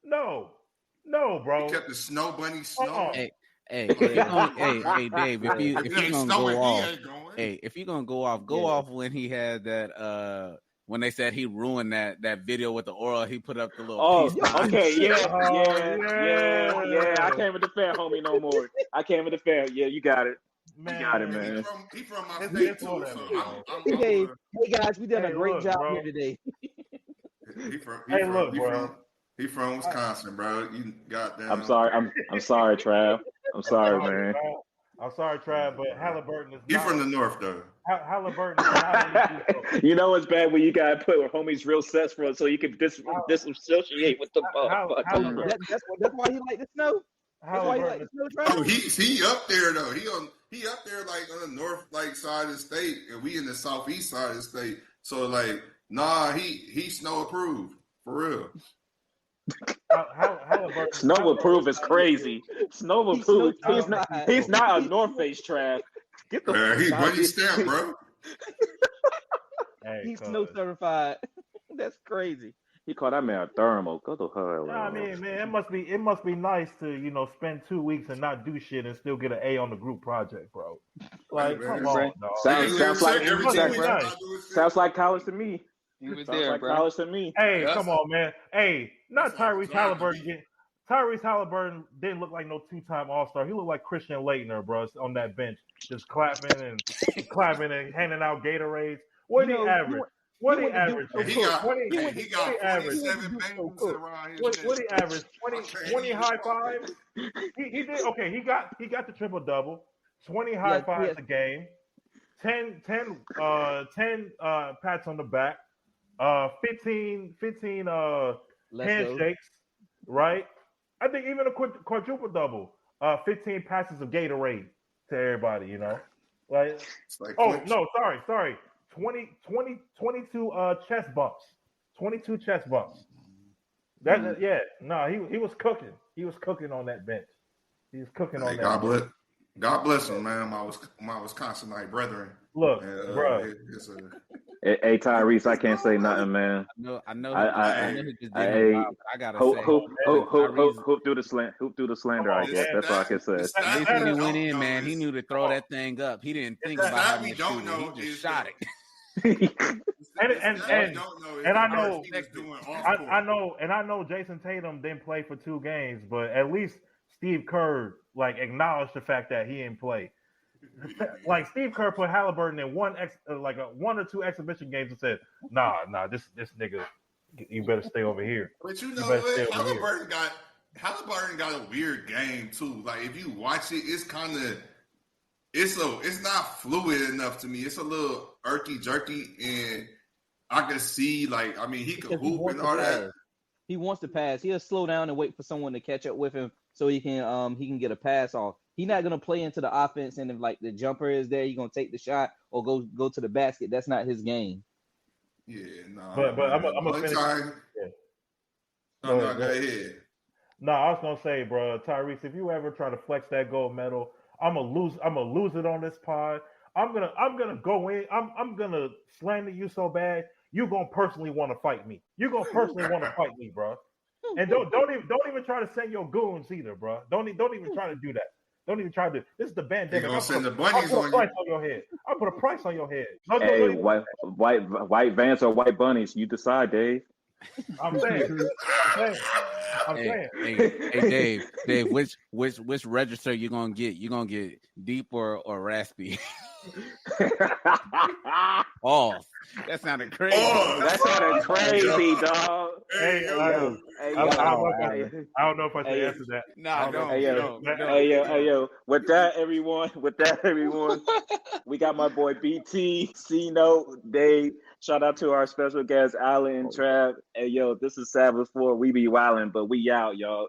No, bro. He kept the snow bunny snow. Hey, Dave, if you're gonna go off when he had that when they said he ruined that video with the oral, he put up the little piece. Okay, yeah. I can't even defend homie no more. Yeah, you got it. Man, you got it, man. He from my state too. Hey guys, we done a great job here today. He from Wisconsin, bro. You goddamn. I'm sorry, Trav. I'm sorry, man. I'm sorry, Trav, but Halliburton is. He's from the North, though. Halliburton is not. You know it's bad when you gotta put homie's real sets for it so you can disassociate with the ball. That's why he like the snow. That's why he like the snow, Trav. He up there though. He up there like on the north side of the state, and we in the southeast side of the state. So like, he snow approved for real. Snow approved is crazy. Snow approved. He's not a North Face Trav. Get the he's bunny stamp, bro. He's snow certified. That's crazy. He called that man a thermal. Go to hell. I mean, man, it must be nice to spend 2 weeks and not do shit and still get an A on the group project, bro. Like, come on, dog. Sounds like college to me. He was Sounds there, like bro. college to me. Hey, come on, man. Hey, not Tyrese Halliburton. Tyrese Halliburton didn't look like no 2-time All-Star. He looked like Christian Laettner, bro, on that bench, just clapping and handing out Gatorades. What did he average? What did he average? He got 47 bangles around his What did he average? 20 high fives? He did okay. He got the triple double, 20 high fives a game, 10 pats on the back, 15 handshakes, right? I think even a quadruple double, 15 passes of Gatorade to everybody, Like no, sorry. 22 chest bumps. 22 chest bumps. He was cooking. He was cooking on that bench. He was cooking on that bench. God bless him, man. My Wisconsinite brethren. Look, bro. Hey, Tyrese, I can't say nothing, man. I know. I he just did but I gotta say, hoop through the slander. I guess that's all I can say. At least when he went in, man, he knew to throw that thing up. He didn't think about how to shoot it. He just shot it. and I know Jason Tatum didn't play for 2 games, but at least Steve Kerr like acknowledged the fact that he didn't play. Like Steve Kerr put Halliburton in 1 or 2 exhibition games and said, "Nah, this nigga, you better stay over here." But you know what? Halliburton got a weird game too. Like if you watch it, it's kind of it's not fluid enough to me. It's a little irky jerky, and I can see like I mean he could hoop and all that. He wants to pass. He'll slow down and wait for someone to catch up with him so he can get a pass off. He's not gonna play into the offense, and if like the jumper is there, he's gonna take the shot or go to the basket. That's not his game. Yeah, no. But I'm gonna finish. Go ahead. No, I was gonna say, bro, Tyrese, if you ever try to flex that gold medal, I'm gonna lose it on this pod. I'm gonna go in. I'm gonna slander you so bad. You're gonna personally want to fight me. You're gonna personally want to fight me, bro. And don't even try to send your goons either, bro. Don't even try to do that. Don't even try to. This is the pandemic. I'll put a price on your head. I'll put a price on your head. Hey, white Vans or white bunnies? You decide, Dave. I'm saying. Hey, Dave, which register you gonna get? You gonna get deep or raspy? Oh, that sounded crazy. That sounded crazy, dog. I don't know if I should answer that. Hey, yo. With that, everyone, we got my boy BT, C-Note, Dave. Shout out to our special guests, Allyn and Trav. Hey, yo, this is Sabbath 4. We be wildin', but we out, y'all.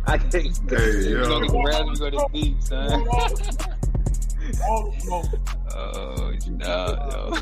I can't. Hey, yo. Go to deep, son. Oh, no.